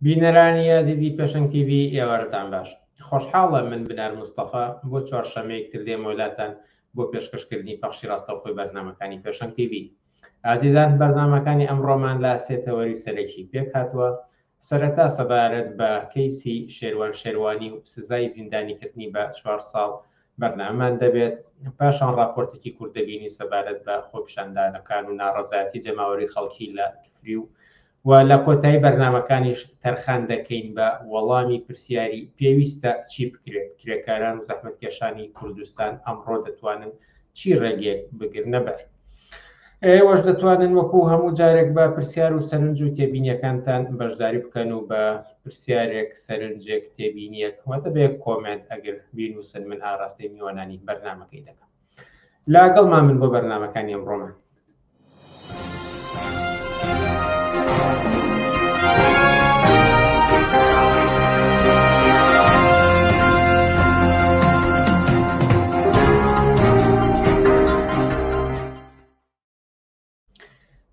بینەرانی عزیزی پێشنگ تیڤ ئێوەتان باش. خۆشحاڵە من بنار مستەفا بۆ چوارشەمەیەکتر دێمە وڵاتان بۆ پێشکەشکردنی پەخشی ڕاستەوخۆی بەرنامەکانی پێشنگ تیڤ. عزیزان بەرنامەکانی ئەمڕۆمان لە سێتەوەری سەرەکی پێک هاتووە. سەرەتا سەبارەت بە کەیسی شێروان شێروانی و سزای زیندانیکردنی بە 4 ساڵ بەرنامەمان دەبێت. پاشان راپۆرتێکی کوردەبینی سەبارەت بە خۆپیشاندانەکان و ناڕەزایەتی جەماوەری خەڵکی لە کفری و لە کۆتایی بەرنامەکانیش تەرخان دەکەین بە وەڵامی پرسیاری پێویستە چی بکرێت. کرێکاران و زەحمەتکێشانی کوردستان ئەمڕۆ دەتوانن چی ڕێگەیەک بگرنە بەر. ئێوەش دەتوانن وەکو هەموو جارێک بە پرسیار و سەرنج و تێبینیەکانتان بەشداری بکەن و بە پرسیارێک سەرنجێک تێبینیەک واتە بە کۆمنت ئەگەر بینووسن من ئاڕاستی میوانانی بەرنامەکەی دەکەم. لاگەڵمان من بۆ بەرنامەکانی ئەمڕۆمان.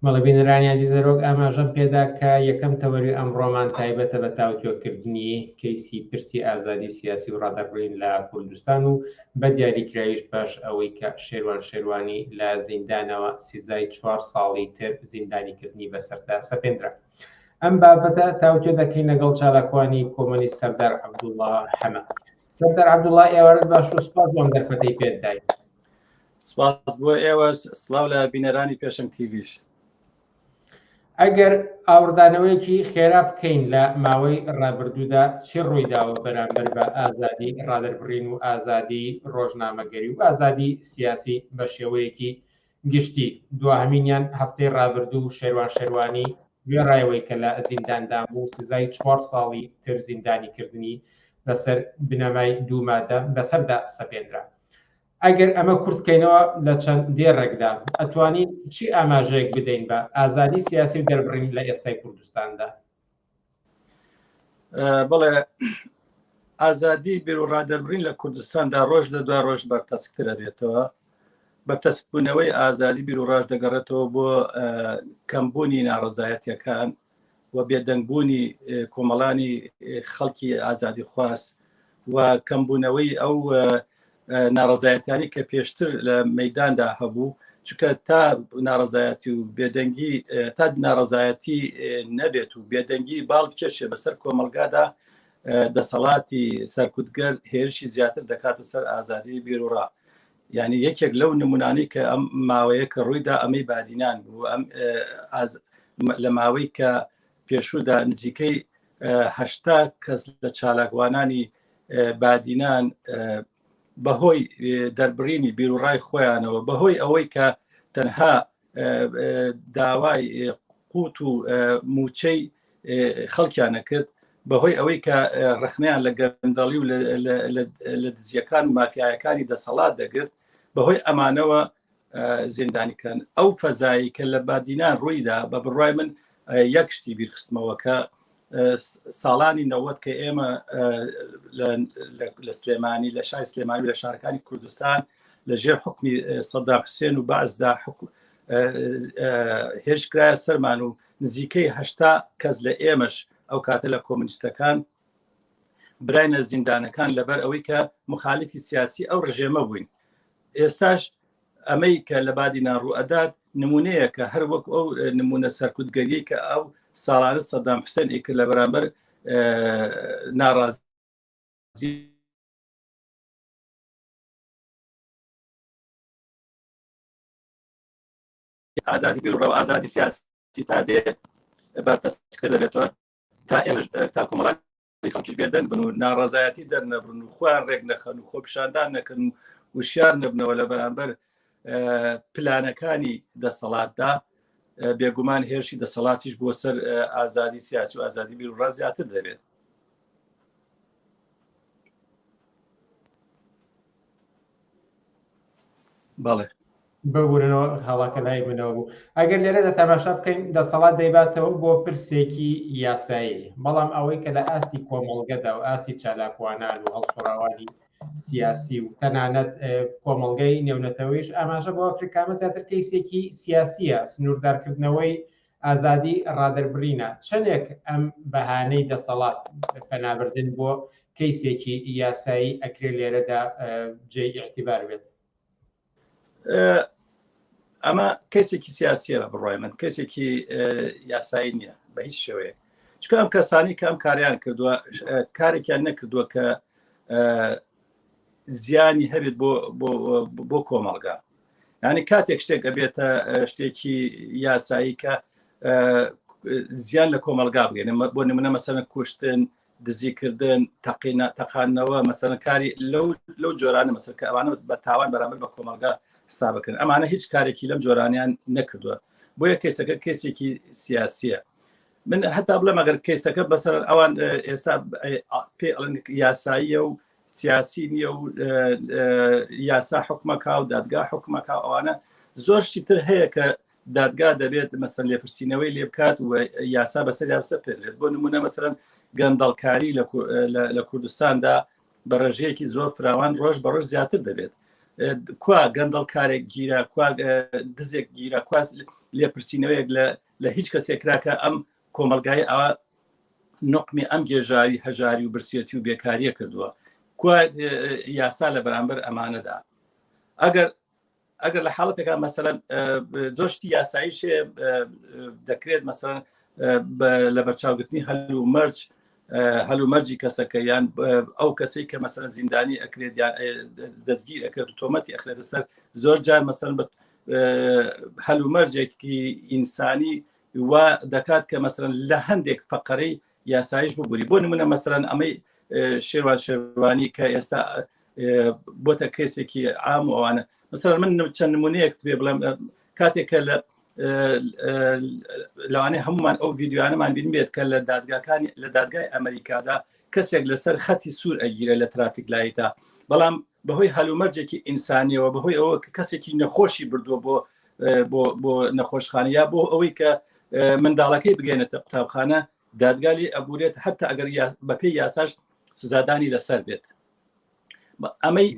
مەڵە بینەرانی عزیز دەرۆک ئاماژەم پێدا کە یەکەم تەوەری ئەمڕۆمان تایبەتە بە تاوتوێکردنی کەیسی پرسی ئازادی سیاسی و ڕادەبڕین لە کوردستان و بە دیاریکراویش پاش ئەوەی کە شێروان شێروانی لە زیندانەوە سزای 4 ساڵی تر زیندانیکردنی بەسەردا سەپێنرا. ئەم بابەتە تاوتوێ دەکەین لەگەڵ چالاکوانی کۆمۆنیست سەردار عەبدوڵڵا حەمە. سەردار عەبدوڵڵا ئێوارەت باش و سوپاس بۆ ئەم دەرفەتەی پێت داین. سپاس بۆ ئێوەش، سڵاو لە بینەرانی پێشنگ تیڤیش. ئەگەر ئاوردانەوەیەکی خێرا بکەین لە ماوەی ڕابردوودا چی ڕوویداوە بەرامبەر بە ئازادی ڕادەربڕین و ئازادی ڕۆژنامەگەری و ئازادی سیاسی بە شێوەیەکی گشتی. دوهەمینیان هەفتەی ڕابردوو شێروان شێروانی گوێڕایەوەی کە لە زینداندا بوو سزای 4 ساڵی تر زیندانیکردنی لەسەر بنەمای دوومادە بەسەردا سەپێنرا. ئەگەر ئەمە کورتکەینەوە لە چەند دێڕێکدا ئەتوانین چی ئاماژەیەک بدەین بە ئازادی سیاسی و دەربڕین لە ئێستای کوردستاندا؟ بەڵێ ئازادی بیر و ڕادەربڕین لە کوردستاندا ڕۆژ لە دوای ڕۆژ بەرتەسکرە بێتەوە. بەرتەسکبوونەوەی ئازادی بیر و ڕاژ دەگەڕێتەوە بۆ کەمبوونی ناڕەزایەتیەکان و بێدەنگبوونی کۆمەڵانی خەڵکی ئازادی خواست و کەمبوونەوەی ئەو ناڕەزایەتیانی کە پێشتر لە مەیداندا هەبوو، چونکە تا ناڕەزایەتی و بێدەنگی تا ناڕەزایەتی نەبێت و بێدەنگی باڵ بکێشێ بەسەر کۆمەلگادا دەسەڵاتی سەرکوتگەر هێرشی زیاتر دەکاتە سەر ئازادی بیرروڕا. یعنی یەکێک لەو نمونانەی کە ئەم ماوەیە کە ڕوویدا ئەمەی بادینان بوو. ئەم لە ماوەی کە پێشوودا نزیکەی 80 کەس لە چالاکوانانی بادینان بەهۆی دەربڕینی بیرروڕای خۆیانەوە، بەهۆی ئەوەی کە تەنها داوای قوت و موچەی خەڵکیانە کرد، بەهۆی ئەوەی کە ڕخنیان لە گەندەڵی و لە دزیەکان و مافیایەکانی دەسەڵات دەگرت، بەهۆی ئەمانەوە زیندانیکەن. ئەو فەزایی کە لە بادینان ڕوویدا بە بڕوای من یەک شتی بیرخستمەوە کە ساڵانی 90 کە ئێمە لە سلێمانی لە شای سلێمانی لە شارەکانی کوردستان لە ژێر حکمی سەدام حوسێن و بەعزدا هێرشکرایە سەرمان و نزیکەی 80 کەس لە ئێمەش ئەو کاتە لە کۆمونیستەکان براینە زیندانەکان لەبەر ئەوەی کە مخالفی سیاسی ئەو ڕژێمە بووین. ئێستاش ئەمەی کە لە بادینان ڕوئەدات نمونەیە کە هەر وەک ئەو نمونە سەرکوتگەریەی کە ئەو ساڵانە سەدام حوسێن ئیکرد لە بەرامبەر ناڕازی ئازادی بیرروڕا و ئازادی سیاسی تا دێ بەرتەسکە دەبێتەوە تا ئێمەش تا کۆمەڵانی خەڵکیش بێدەنگ بن و ناڕەزایەتی دەرنەبڕن و خۆیان ڕێک نەخەن و خۆپیشاندان نەکەن و وشیار نەبنەوە لە بەرامبەر پلانەکانی دەسەڵاتدا. بێگومان هێرشی دەسەڵاتیش بۆ سەر ئازادی سیاسی و ئازادی بیرروڕا زیاتر دەبێت. بەڵێ ببوورنەوە هەڵاکە لای منەوە بوو. ئەگەر لێرەدا تەماشا بکەین دەسەڵات دەیباتەوە بۆ پرسێکی یاسایی، بەڵام ئەوەی کە لە ئاستی کۆمەڵگەدا و ئاستی چالاکوانان و هەڵسوڕاوانی سیاسی و تەنانەت کۆمەڵگەی نێونەتەوەیش ئاماژە بۆ ئەفریقامە زیاتر کەیسێکی سیاسیە. سنووردارکردنەوەی ئازادی ڕادەربڕینە چەندێک ئەم بەهانەی دەسەڵات پەنابردن بۆ کەیسێکی یاسایی ئەکرێ لێرەدا جێی ئیعتیبار بێت؟ ئەمە کەسێکی سیاسیە بە بڕای من کەسێکی یاسایی نییە بە هیچ شێوەیە چکە ئەم کەسانی کە ئەم کاریان کردووە کارێکیان نەکردووە کە زیانی هەبێت بۆ کۆمەڵگا یعنی کاتێک شتێک ئەبێتە شتێکی یاسایی کە زیان لە کۆمەلگا بگەێن بۆ نمونە مەسەرە کوشتن دزیکردن تەقانەوە مەسەرە کاری لەو جۆرانە مەسەر کە ئەوانە بە تاوان بەرامبەر بە کۆمەلگا حسابەکەن ئەمانە هیچ کارێکی لەم جۆرانیان نەکردووە بۆیە کەسەکە کێسێکی سیاسیە من هەتا بڵێم ئەگەر کەسەکە بەسەر ئەوان ئێستا پێ یاساییە و سیاسی نیە و یاسا حکومەکە و دادگا حکومەکە ئەوانە زۆرشی تر هەیە کە دادگا دەبێت مەسەن لێپرسینەوەی لێ بکات و یاسا بەسەر یاسە پێدرێت بۆ نمونە مەسەرەن گەندەڵکاری لە کوردستاندا بە ڕێژەیەکی زۆر فراوان ڕۆژ بە ڕۆژ زیاتر دەبێت کوا گەندەڵکارێک گیرە کوا دزێک گیرە کوا لێپرسینەوەیەک لە هیچ کەسێکراکە ئەم کۆمەلگای ئەوە نقمی ئەم گێژاوی هەژاری و برسێتی و بێکاریە کردووە کوا یاسا لە بەرامبەر ئەمانەدا ئەگەر لە حاڵەتێکا مەسەرەن زۆشتی یاساییش دەکرێت مەسەرەن لە بەرچاوگرتنی هەلو مەرجی کەسەکە یان ئەو کەسەی کە مەسەرەن زیندانی ئەکرێت یان دەستگیر ئەکرێت و تۆمەتی ئەخرێتە سەر زۆر جار مەسەرەن هەلو مەرجێکی ئینسانی وا دەکات کە مەسەرەن لە هەندێک فەقەرەی یاسایش ببووری بۆ نمونە مەسەرەن ئەمەی شێروان شێروانی کە ئێستا بۆتە کەسێکی عام ئەوانە مثلا من چەند نمونەیەک پێ بڵێم کاتێکە لەوانەیە هەمومان ئەو ڤیددیوانەمان بین بێت کە لە دادگای ئەمریکادا کەسێک لەسەر خەتی سوور ئەگیرە لە ترافیک لایتا بەڵام بەهۆی هەلومەرجێکی ئینسانیەوە بەهۆی ئەوە کەسێکی نەخۆشی بردووە بۆ نەخۆشخانە یا بۆ ئەوەی کە منداڵەکەی بگەێنێتە قوتابخانە دادگالی ئەبورێت حتا ئەگەر بەپێی یاساش سزادانی لەسەر بێت ئەمەی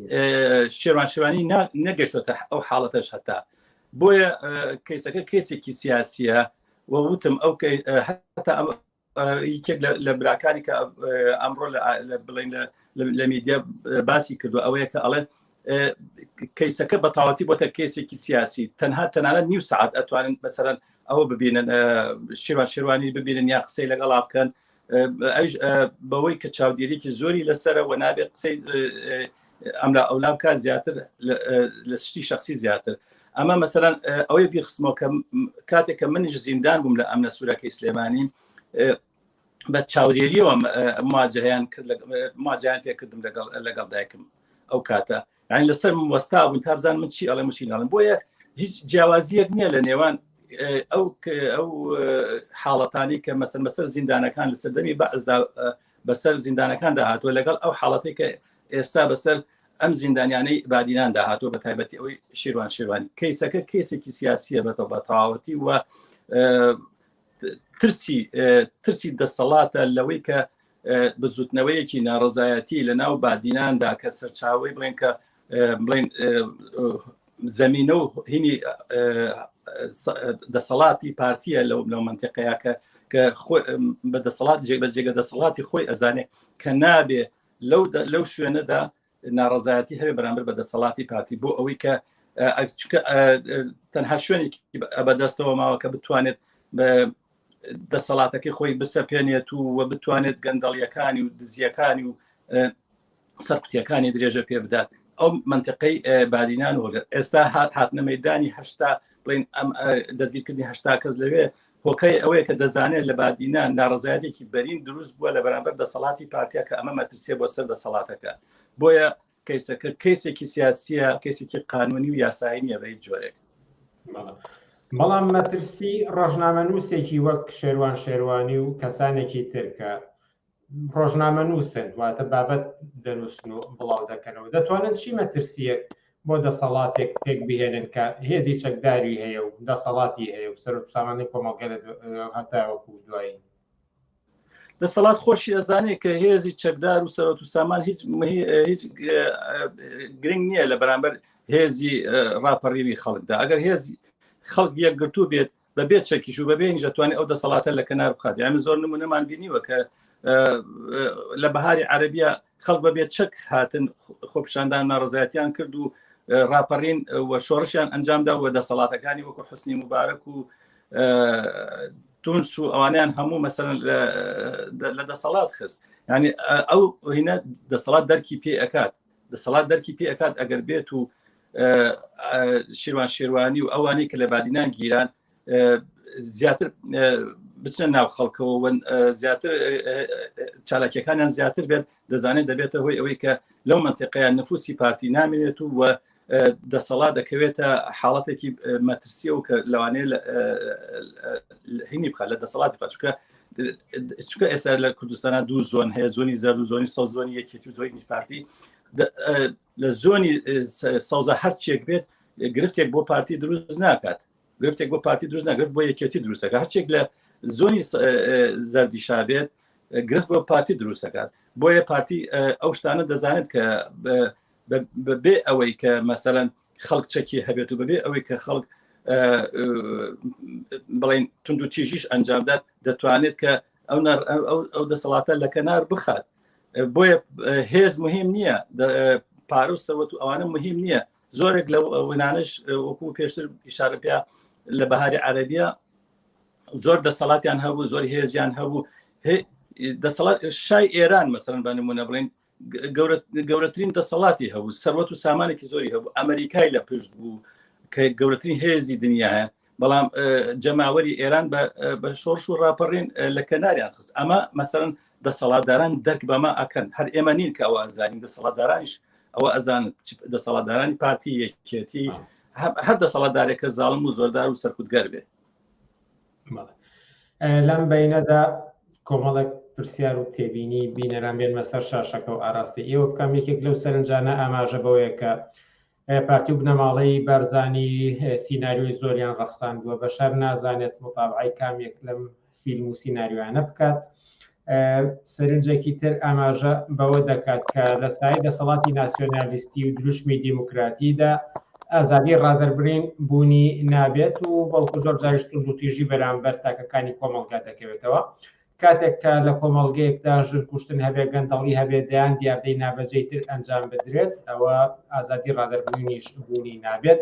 شێروان شێوانی نەگەشتێتە ئەو حاڵەتەش هەتا بۆیە کەیسەکە کێسێکی سیاسیە وەوتم ئەو هەتا یەکێک لە براکانی کە ئەمڕۆ بڵین لە میدیا باسی کردو ئەوەیە کە ئەڵێن کەیسەکە بە تاواتی بۆتە کێسێکی سیاسی تەنانەت نیو سعات ئەتوانن بەسەرەن ئەوە ببینن شێروان شێروانی ببینن یا قسەی لەگەڵا بکەن بەوەی کە چاودێریێکی زۆری لەسرە و نابێت قسەی ئەملا ئەولا بکات زیاتر لە شتی شخصی زیاتر ئەمە مەسەرەن ئەوەی بیرخستمەوە کە کاتێککە منیش زیندان بووم لە ئەمنە سوورەکەی سلێمانی بە چاودێریەوە مواجهیان پێ کردم لەگەڵ دایکم ئەو کاتە یعنی لەسەر وەستا بوون تا بزانم من چی ئەڵێ مشیناڵم بۆیە هیچ جیاوازیەک نییە لە نێوان ئەو حاڵەتانی کە مەسەر بەسەر زیندانەکان لە سەردەمی بەعزدا بەسەر زیندانەکاندا هاتووە لەگەڵ ئەو حاڵەتی کە ئێستا بەسەر ئەم زیندانیانەی بادیناندا هاتووە بە تایبەتی ئەوەی شێروان شێروانی کەیسەکە کێسێکی سیاسیە بێتەوە بە تەواوەتی وە ترسی دەسەڵاتە لەوەی کە بزوتنەوەیەکی ناڕزایەتی لە ناو بادیناندا کە سەرچاوی بڵێن کە بڵێن زەمینە و هینی دەسەڵاتی پارتیە لەو منتیقەیە کە بە دەسەڵات بەجێگە دەسەڵاتی خۆی ئەزانێ کە نابێ لەو شوێنەدا ناڕزایەتی هەیە بەرامبەر بە دەسەڵاتی پارتی بۆ ئەوەی کە تەنها شوێنێکی بەدەستەوە ماوە کە بتوانێت دەسەڵاتەکەی خۆی بسەپێنێت و بتوانێت گەندەڵیەکانی و دزیەکانی و سەرقوتیەکانی درێژە پێ بدات ئەو منتیقەی بادینان وەگەر ئێستا هاتنە مەیدانی هەشتا بڵین دەستگیرکردنی هەشتا کەس لەوێ هۆکەی ئەوەیە کە دەزانێت لە بادینان ناڕزایەتێکی بەرین دروست بووە لە بەرامبەر دەسەڵاتی پارتیا کە ئەمە مەترسیە بۆ سەر دەسەڵاتەکە بۆیە کەیسەکە کەیسێکی سیاسیە کەیسێکی قانونی و یاسایی نیە بە هیچ جۆرێک بەڵام مەترسی ڕۆژنامەنووسێکی وەک شێروان شێروانی و کەسانێکی ترکە ڕۆژنامەنووسن واتە بابەت دەنووسن و بڵاو دەکەنەوە دەتوانن چی مەترسیەک بۆ دەسەڵاتێک پێک بهێنن کە هێزی چەکداری هەیە و دەسەڵاتی هەیە و سەرۆکسامانی کۆمەڵگە هەتاوەکو دوایی دەسەڵات خۆشی ئەزانێت کە هێزی چەکدار و سەرۆت و سامان هیچ گرنگ نییە لە بەرامبەر هێزی ڕاپەڕیوی خەڵکدا ئەگەر هێزی خەڵک یەکگرتوو بێت بەبێت چەکیش و بەبێ دەتوانێت ئەو دەسەڵاتە لە کەنار بخات. یعنی زۆر نمونەمان بینیوە کە لە بەهاری عەرەبیە خەڵک بەبێت چەک هاتن خۆپیشاندان ناڕزایەتیان کرد و ڕاپەڕین و شۆڕشیان ئەنجامدا و دەسەڵاتەکانی وەکو حوسنی موبارەک و تونس و ئەوانیان هەموو مەسەلەن لە دەسەڵات خست. یعنی ئەو هینە دەسەڵات دەرکی پێ ئەکات، دەسەڵات دەرکی پێ ئەکات ئەگەر بێت و شیروان شێروانی و ئەوانی کە لە بادینان گیران زیاتر بچنە ناو خەڵکەوە زیاتر چالاکیەکانیان زیاتر بێت، دەزانێت دەبێتە هۆی ئەوەی کە لەو منتیقەیان نفوسی پارتی نامێنێت و دەسەڵات دەکەوێتە حاڵەتێکی مەترسیە و کە لەوانەیە هینی بخات لە دەسەڵاتی بات. چونکە ئێستا لە کوردستانە دوو زۆن هەیە، زۆنی زەرد و زۆنی سەوز، زۆنی یەکێتی و زۆنی پارتی. لە زۆنی سەوزە هەرچێک بێت گرفتێک بۆ پارتی دروست ناکات، گرفتێک بۆ پارتی دروست ناکات، بۆ یەکێتی دروستەکە. هەرچێک لە زۆنی زەردی شابێت گرفت بۆ پارتی دروستەکات. بۆیە پارتی ئەو شتانە دەزانێت کە بەبێ ئەوەی کە مەسەلەن خەڵک چەکی هەبێت و بەبێ ئەوەی کە خەڵک بڵین تونند و تیژیش ئەنجامدات دەتوانێت کە ئەو دەسەڵاتە لە کەنار بخات. بۆیە هێز مهم نییە، پارە و سەوەت و ئەوانە مهم نییە. زۆرێک لە وێنانش وەکو پێشتر ئیشارە پێ لە بەهاری عەرەبیە زۆر دەسەڵاتیان هەبوو، زۆر هێزیان هەبوو. دەسەڵات شای ئێران مەسەلەن بە نمونە بڵین گەورەترین دەسەڵاتی هەبوو، سەروەت و سامانێکی زۆری هەبوو. ئەمریکای لە پشت بوو کە گەورەترین هێزی دنیاە، بەڵام جەماوەری ئێران بە شۆڕش و ڕاپەڕین لە کەناریان خست. ئەمە مەسەلەن دەسەڵاتداران دەرک بەمە ئەکەن، هەر ئێمە نین کە ئەوە ئەزانین، دەسەڵاتدارانیش ئەوە ئەزانن، دەسەڵاتدارانی پارتی یەکێتی هەر دەسەڵاتدارێکە زاڵم و زۆردار و سەرکوتگەر بێ. لەم بینەدا کۆمەڵێک پرسیار و تێبینی بینەران بێنمە سەر شاشەکە و ئاراستی ئێوە بکەم. یەکێک لەو سەرنجانە ئاماژە بەوەیە کە پارتی و بنەماڵەی بەرزانی سیناریۆی زۆریان ڕەخساندووە، بەشەر نازانێت متابعی کامێک لەم فیلم و سیناریۆیانە بکات. سەرنجێکی تر ئاماژە بەوە دەکات کە لە سای دەسەڵاتی ناسیۆنالیستی و دروشمی دیموکراتیدا ئازادی ڕادەربرین بوونی نابێت و بەڵکو زۆر جاریش تونند و تیژی بەرامبەر تاکەکانی کۆمەڵگا دەکەوێتەوە. کاتێک کە لە کۆمەڵگەیەکدا ژن کوشتن هەبێ، گەندەڵی هەبێت، دەیان دیاردەی نابەجێی تر ئەنجام بدرێت، ئەوە ئازادی ڕادەربوونیش بوونی نابێت.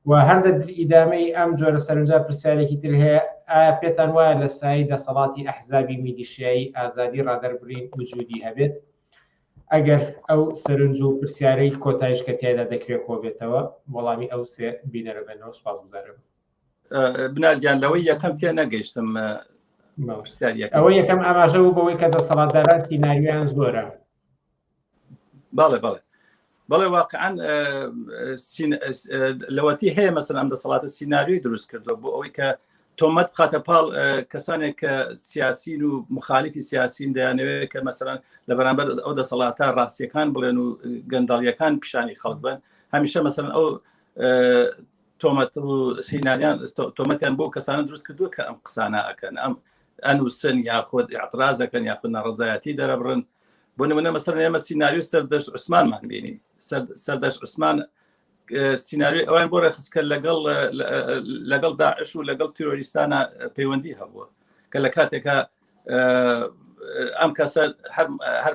و هەردە ئیدامەی ئەم جۆرە سەرنجا پرسیارێکی تر هەیە، ئایا پێتان وایە لە سای دەسەڵاتی ئەحزابی میلیشیایی ئازادی ڕادەربرین وجودی هەبێت؟ ئەگەر ئەو سەرنج و پرسیارەی کۆتایش کە تیایدا دەکرێت کۆ بێتەوە، وەڵامی ئەو سێ بینەرە بێنەوە. سوپاسگوزارم. بنالگیان لەوەی یەکەم تێ نەگەیشتم. ئەوە یەکەم ئاماژە بوو بەوەی کە دەسەڵاتداران سیناریۆیان زۆرە. بەڵێ بەڵێ بەڵێ واقعاً لەوەتی هەیە مەسەن ئەم دەسەڵاتە سیناریۆی دروست کردو بۆ ئەوەی کە تۆمەت بخاتە پاڵ کەسانێک کە سیاسین و مخالفی سیاسین دەیانەوێت کە مەسەرەن لە بەرامبەر ئەو دەسەڵاتە ڕاستیەکان بڵێن و گەندەڵیەکان پیشانی خەڵک بن. هەمیشە مەسەرەن ئەو تۆمەت و سیناریان تۆمەتیان بۆ کەسانە دروست کردووە کە ئەم قسانە ئەکەن، ئەم ئەنووسن یاخود ئاعترازەکەن یاخود ناڕزایەتی دەرەبڕن. بۆ نمونە مەسەرەن ئێمە سیناریۆ سەردەشت عوسمانمان بینی. سەردەشت عوسمان سیناریۆی ئەوان بۆ ڕێخستکە لەگەڵ داعش و لەگەڵ تیرۆریستانە پەیوەندی هەبووە کە لە کاتێکە ئەم کەسە هەر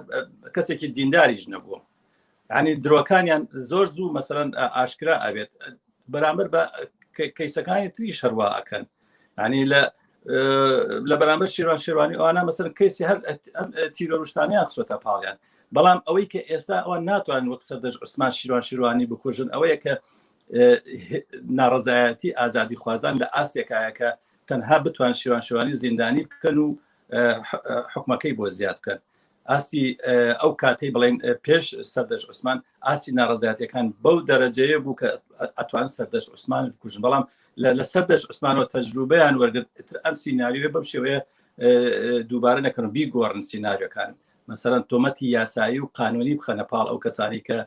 کەسێکی دینداریش نەبووە. یعنی درۆکانیان زۆر زوو مەسەرەن ئاشکرا ئەبێت بەرامبەر بە کەیسەکانی تریش هەروە ئەکەن. ینی لە بەرامبەر شیروان شێروانی ئەوانە مەسەرەن کەیسی هەر تیرۆریستانیان قسۆتە پاڵیان. بەڵام ئەوەی کە ئێستا ئەوان ناتوانن وەک سەردەشت عوسمان شیروان شێروانی بکوژن ئەوەیە کە ناڕزایەتی ئازادی خوازان لە ئاستێکایە کە تەنها بتوان شیروان شێروانی زیندانی بکەن و حکومەکەی بۆ زیاد بکەن. ئاستی ئەو کاتەی بڵێن پێش سەردەشت عوسمان ئاستی ناڕزایەتیەکان بەو دەرەجەیە بوو کە ئەتوان سەردەشت عوسمان بکوژن. بەڵام لە سەردەشت عوسمانەوە تەجروبەیان وەرگرت ئەم سیناریۆ بەم شێوەیە دووبارە نەکەن و بیگۆڕن سیناریۆکان. مەسەرەن تۆمەتی یاسایی و قانونی بخەنە پاڵ ئەو کەسانی کە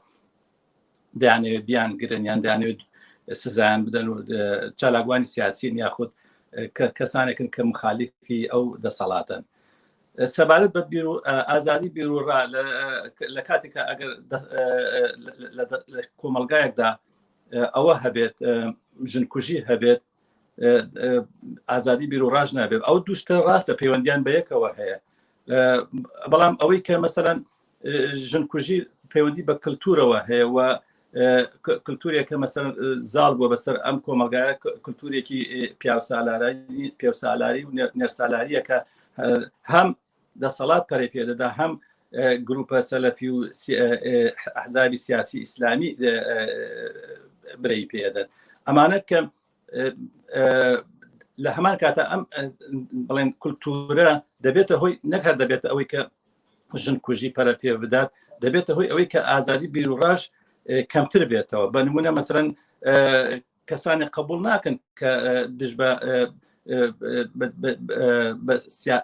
دەیانەوێت بیان گرن یان دەیانەوێت سزایان بدەن و چالاکوانی سیاسین یاخود کەسانێکن کە مخالیفی ئەو دەسەڵاتن. سەبارەت بە ئازادی بیرروڕا لە کاتێکە ئەگەر لە کۆمەلگایەکدا ئەوە هەبێت ژنکوژی هەبێت ئازادی بیر و ڕاژ نابێت. ئەو دووشتە ڕاستە پەیوەندیان بە یەکەوە هەیە، بەڵام ئەوەی کە مەسەلەن ژنکوژی پەیوەندی بە کللتورەوە هەیە و کللتورێکە مەسەر زاڵ بووە بەسەر ئەم کۆمەلگایە کللتورێکی پێوسالاری و نێرسالاریە کە هەم دەسەڵات پەرێ پێدەدا هەم گروپە سەلەفی و ئەحزابی سیاسی ئیسلامی برەی پێدەن. ئەمانە کە لە هەمان کاتە ئەم بڵێن کولتورە دەبێتە هۆی نەکات دەبێت ئەوەی کە ژنکوژی پەرە پێ بدات، دەبێتە هۆی ئەوەی کە ئازادی بیر و ڕاژ کەمتر بێتەوە. بە نمونە مەسەرەن کەسانی قبول ناکەن کە دژ بە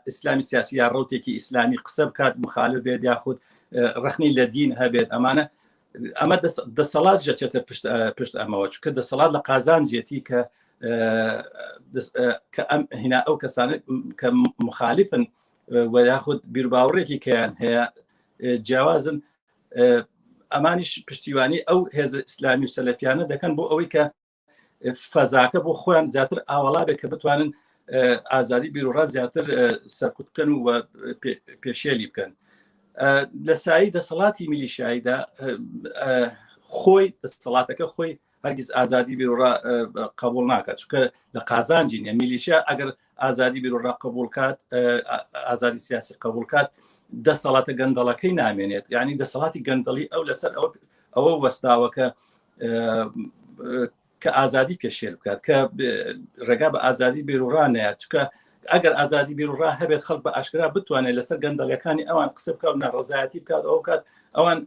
ئیسلامی سیاسی یا ڕوتێکی ئیسلامی قسە بکات مخالف بێت یاخود ڕخنی لە دین هەبێت. ئەمە دەسەڵات ژەچێتە پشت ئەمەوە، چونکە دەسەڵات لە قازانجێتی کە ئەم هینا ئەو کەسانە کە مخالفن و یاخود بیرباوڕێکی کەیان هەیە جیاوازن، ئەمانیش پشتیوانی ئەو هێز ئیسلامی و سەلەفیانە دەکەن بۆ ئەوەی کە فەزاکە بۆ خۆیان زیاتر ئاوەڵا بێت کە بتوانن ئازادی بیر و ڕاز زیاتر سەرکوت بکەن و پێشێلی بکەن. لە سایی دەسەڵاتی میلیشیاییدا خۆی دەسەڵاتەکە خۆی هەرگیز ئازادی بیر و ڕا قبول ناکات، چونکە لە قازانجی نیە. میلیشیا ئەگەر ئازادی بیر و ڕا قبول کات، ئازادی سیاسی قبول کات، دەسەڵاتە گەندەڵەکەی نامێنێت. یعنی دەسەڵاتی گەندەڵی ئەو لەسەر ئەوە وەستاوە کە ئازادی پێشێل بکات، کە ڕێگا بە ئازادی بیر و ڕا نەیە، چونکە ئەگەر ئازادی بیر و ڕا هەبێت خەڵک بە ئاشکرا بتوانێت لەسەر گەندەڵەکانی ئەوان قسە بکات و ناڕەزایەتی بکات، ئەو کات ئەوان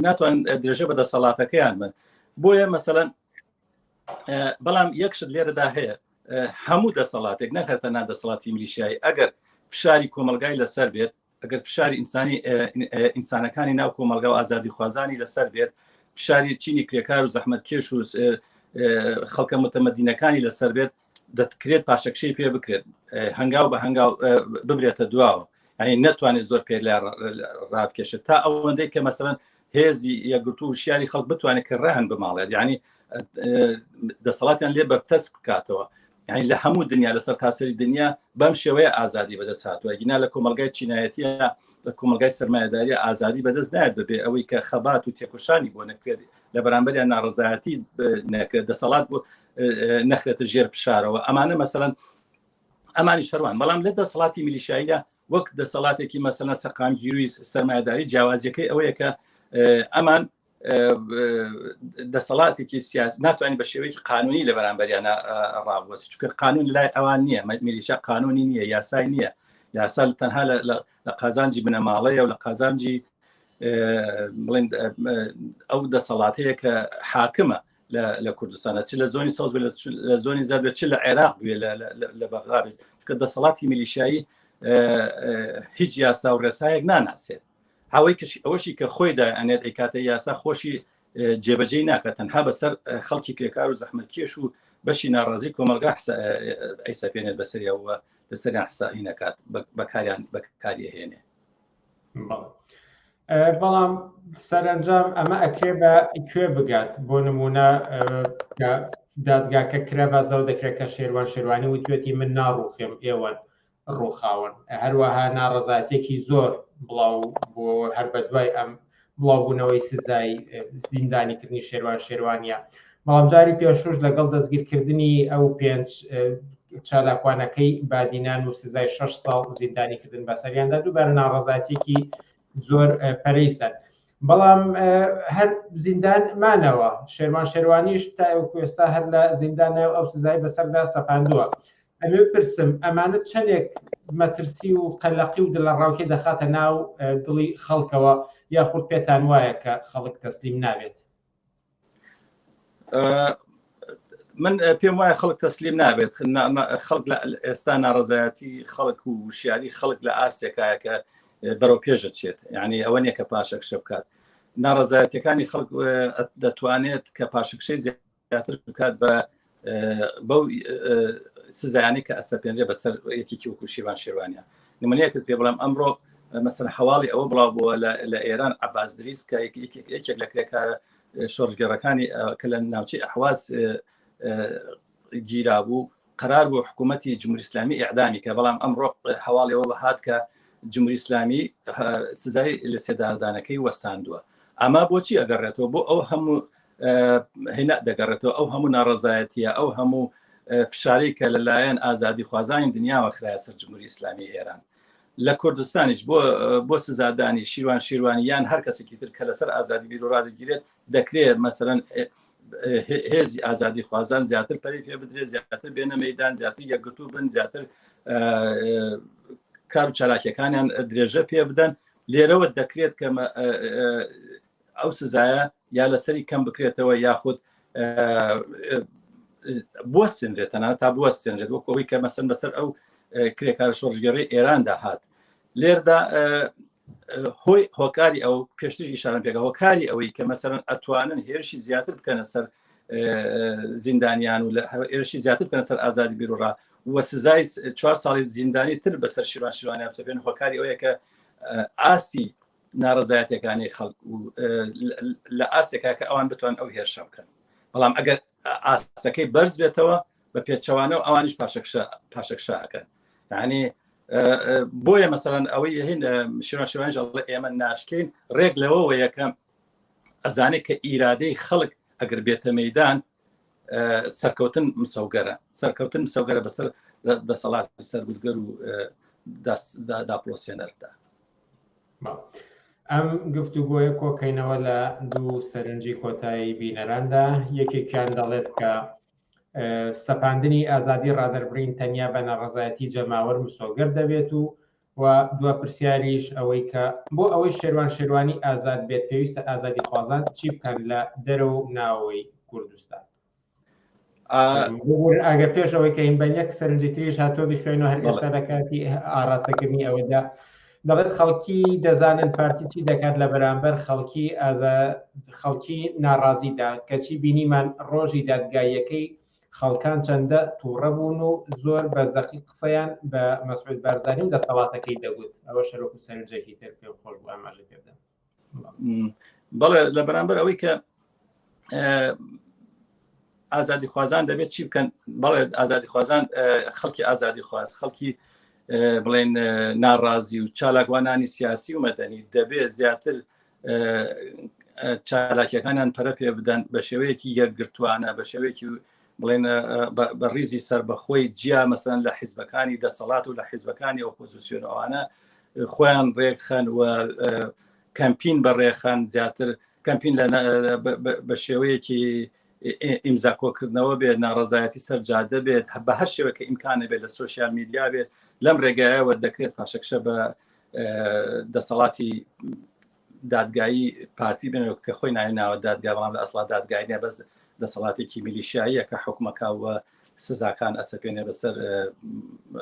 ناتوان درێژە بە دەسەڵاتەکەیان بن. بۆیە مەسەلەن بەڵام یەکشت لێرەدا هەیە، هەموو دەسەڵاتێک نەکاتە نادەسەڵاتی میلیشیایی ئەگەر فشاری کۆمەلگای لەسەر بێت، ئەگەر فشاری ئینسانەکانی ناو کۆمەلگا و ئازادی خوازانی لەسەر بێت، فشاری چینی کرێکار و زەحمەتکێش و خەڵکە متەمەدینەکانی لەسەر بێت، دەتکرێت پاشەکشەی پێ بکرێت، هەنگاو بە هەنگاو ببرێتە دواوە، یعنی نەتوانێت زۆر پێ لە ڕابکێشێت تا ئەوەندەی کە مەسەلەن هێزی یەکگرتو و شیاری خەڵک بتوانێت کە ڕاهن بماڵێت، یعنی دەسەڵاتیان لێ بەرتەسک بکاتەوە. یعنی لە هەموو دنیا لەسەر کاسەری دنیا بەم شێوەیە ئازادی بەدەست هاتووە. گینا لە کۆمەلگای چینایەتیە، لە کۆمەلگای سەرمایەداریە ئازادی بەدەست نایێت بەبێ ئەوەی کە خەبات و تێکۆشانی بۆ نەکرێت، لە بەرامبەریان ناڕەزایەتی نەکرێت، دەسەڵات بۆ نەخرێتە ژێر فشارەوە. ئەمانە مەسەلەن ئەمانی شەروان. بەڵام لە دەسەڵاتی میلیشیاییدا وەک دەسەڵاتێکی مەسەلەن سەقامگیریی سەرمایەداری جیاوازیەکەی ئەوەیە کە ئەمان دەسەڵاتێکی سیاسی ناتوانانی بە شێوەیەکی قانونی لە بەرامبەریانە ڕابوەست، چونکە قانون لای ئەوان نییە، میلیشیا قانونی نییە، یاسای نییە، یاسا تەنها لە قازانجی بنەماڵەیە و لە قازانجی بڵێن ئەو دەسەڵاتەیە کە حاکمە لە کوردستانە، چ لە زۆنی سەوز لە زۆنی زاد بێت، چ لە عێراق بێ لە بەغداد بێت، چونکە دەسەڵاتی میلیشیایی هیچ یاسا و ڕێسایەک ناناسێت. ئەوەشی کە خۆیدا ئەنێت ئەیکاتە یاسا خۆشی جێبەجێ ناکات، تەنها بەسەر خەڵکی کرێکار و زەحمەتکێش و بەشی ناڕازی کۆمەلگا ئەیسەپێنێت بەسەریەوە لەسەریان حسابی نەکات، بەکاری هێنێ. بەڵام سەرنجام ئەمە ئەکرێ بە کوێ بگات. بۆ نمونە دادگاکە کرا باز لەوە دەکرێت کە شێروانی وتوێتی من ناڕوخێم ئێوەن ڕووخاون، هەروەها ناڕەزایەتێکی زۆر بڵاو بۆ هەر بە دوای ئەم بڵاوبوونەوەی سزای زیندانیکردنی شێروانیە. بەڵام جاری پێشوش لەگەڵ دەستگیرکردنی ئەو 5 چالاکوانەکەی بادینان و سزای 6 ساڵ زیندانیکردن بەسەریاندا دووبارە ناڕەزایەتێکی زۆر پەرەیسەن. بەڵام هەر زیندان مانەوە، شێروانیش تا ئێستا هەر لە زیندانە ئەو سزای بەسەردا سەپاندووە. ئەمێ پرسم ئەمانە چەندێک مەترسی و قەلەقی و دڵەڕاوکێ دەخاتە ناو دڵی خەڵکەوە، یاخود پێتان وایە کە خەڵک تەسلیم نابێت؟ من پێم وایە خەڵک تەسلیم نابێت. خەڵک لە ئێستا ناڕەزایەتی خەڵک و وشیاری خەڵک لە ئاسێکایە کە بەرەو پێشە چێت، یعنی ئەوە نییە کە پاشەکشە بکات. ناڕەزایەتەکانی خەڵک دەتوانێت کە پاشەکشەی زیاتر بکات بەو سزایانی کە ئەسەپێنرێ بەسەر یەکێکی وەکو شێروانیە. نمونەیەکت پێ بڵام ئەمڕۆ مەسەن هەواڵی ئەوە بڵاو بووە لە ئێران عەباس دریس کە یەکێک لە کرێکارە شۆڕژگەڕەکانی کە لە ناوچەی ئەحواز گیرا بوو قرار بۆ حکوومەتی جمهوری ئیسلامی ئیعدامی کە بەڵام ئەمڕۆ هەواڵەوە هات کە جمهوری ئیسلامی سزای لە سێدادانەکەی وەستاندووە. ئەما بۆچی ئەگەڕێتەوە بۆ ئەو هەموو هێنا دەگەڕێتەوە ئەو هەموو ناڕەزایەتیە ئەو هەموو فشاری کە لەلایەن ئازادی خوازانی دنیاوە خرایە سەر جمهوری ئیسلامی ئێران. لە کوردستانیش بۆ سزادانی شیروانی یان هەر کەسێکی تر کە لەسەر ئازادی بیر و ڕادەگیرێت دەکرێت مەسەرەن هێزی ئازادی خوازان زیاتر پەری پێ بدرێت، زیاتر بێنە مەیدان، زیاتر یەکگرتوو بن، زیاتر کار و چالاکیەکانیان درێژە پێ بدەن. لێرەوە دەکرێت کە ئەو سزایە یا لەسەری کەم بکرێتەوە یاخود بوەستێنرێت، تەنانەت تا بوەستێنرێت، وەکەوەی کە مەسەن بەسەر ئەو کرێکارە شۆڕژگەڕی ئێراندا هات. لێردا هۆکاری ئەو پێشتر ئیشارەم پێکە هۆکاری ئەوەی کە مەسەرەن ئەتوانن هێرشی زیاتر بکەنە سەر زیندانیان و هێرشی زیاتر بکەنە سەر ئازادی بیر و ڕا و سزای 4 ساڵی زیندانی تر بەسەر شیروانی بسەپێن. هۆکاری ئەوەیە کە ئاسی ناڕەزایەتەکانی خەڵک و لە ئاسێکا کە ئەوان بتوان ئەو هێرشە بکەن. بەڵام ئەگەر ئاستەکەی بەرز بێتەوە بە پێچەوانە و ئەوانیش پاشەکشاکەن. یعنی بۆیە مەسەڵەن ئەوەی هین شیروانیش ئێمە ناشکەین ڕێک لەوەوە یەکەم ئەزانێت کە ئیرادەی خەڵک ئەگەر بێتە مەیدان سەرکەوتن مسەوگەرە بەسەر دەسەڵاتی سەربودگەر و داپلۆسیێنەردا. ئەم گفتوگۆیە کۆکەینەوە لە دوو سەرنجی کۆتایی بینەراندا. یەکێکیان دەڵێت کە سەپاندنی ئازادی ڕادەربڕین تەنیا بە ناڕەزایەتی جەماوەر مسۆگەر دەبێت و دو پرسیاریش ئەوەی کە بۆ ئەوەی شێروانی ئازاد بێت پێویستە ئازادی خوازان چی بکەن لە دەرەوە و ناوەوەی کوردستان. ئەگەر پێشەوەی کە هین بە یەک سەرنجی تریش هاتۆ بخوێنەوە هەر ئێستا لە کاتی ئاراستەکردنی ئەوەدا دەڵێت خەڵکی دەزانن پارتی چی دەکات لە بەرامبەر خەڵکی ناڕازیدا کەچی بینیمان ڕۆژی دادگاییەکەی خەڵکان چەندە تووڕە بوون و زۆر بەزدەقی قسەیان بە مەسعود بارزانی و دەسەڵاتەکەی دەگوت. ئەوە شەرۆک و سەرنجێکی تر پێ خۆش بوو ئاماژە پێ بدەم. بەڵێ لە بەرامبەر ئەوەی کە ئازادی خوازان دەبێت چی بکەن. بەڵێ ئازادی خوازان خەڵکی ئازادی خواست، خەڵکی بڵێن ناڕازی و چالاکوانانی سیاسی و مەدەنی دەبێت زیاتر چالاکیەکانیان پەرە پێ بدەن بە شێوەیەکی یەکگرتوانە، بە شێوەیەکی بڵێن بە ڕیزی سربەخۆی جیا مەسەن لە حیزبەکانی دەسەڵات و لە حیزبەکانی ئۆپۆزیسیۆنەوانە خۆیان ڕێکخەن و کەمپین بەڕێخەن، زیاتر کەمپین بە شێوەیەکی ئیمزاکۆکردنەوە بێت، ناڕەزایەتی سەرجادە بێت، بە هەر شێوەکە ئیمکانە بێت لە سۆشیال میدیا بێت. لەم ڕێگایەوە دەکرێت پاشەکشە بە دەسەڵاتی دادگایی پارتی بێنەوە کە خۆی ناوە دادگا، بەڵام لە ئەسڵا دادگای نیە، بەس دەسەڵاتێکی میلیشیاییە کە حکومەکە و سزاکان ئەسەپێنێ بەسەر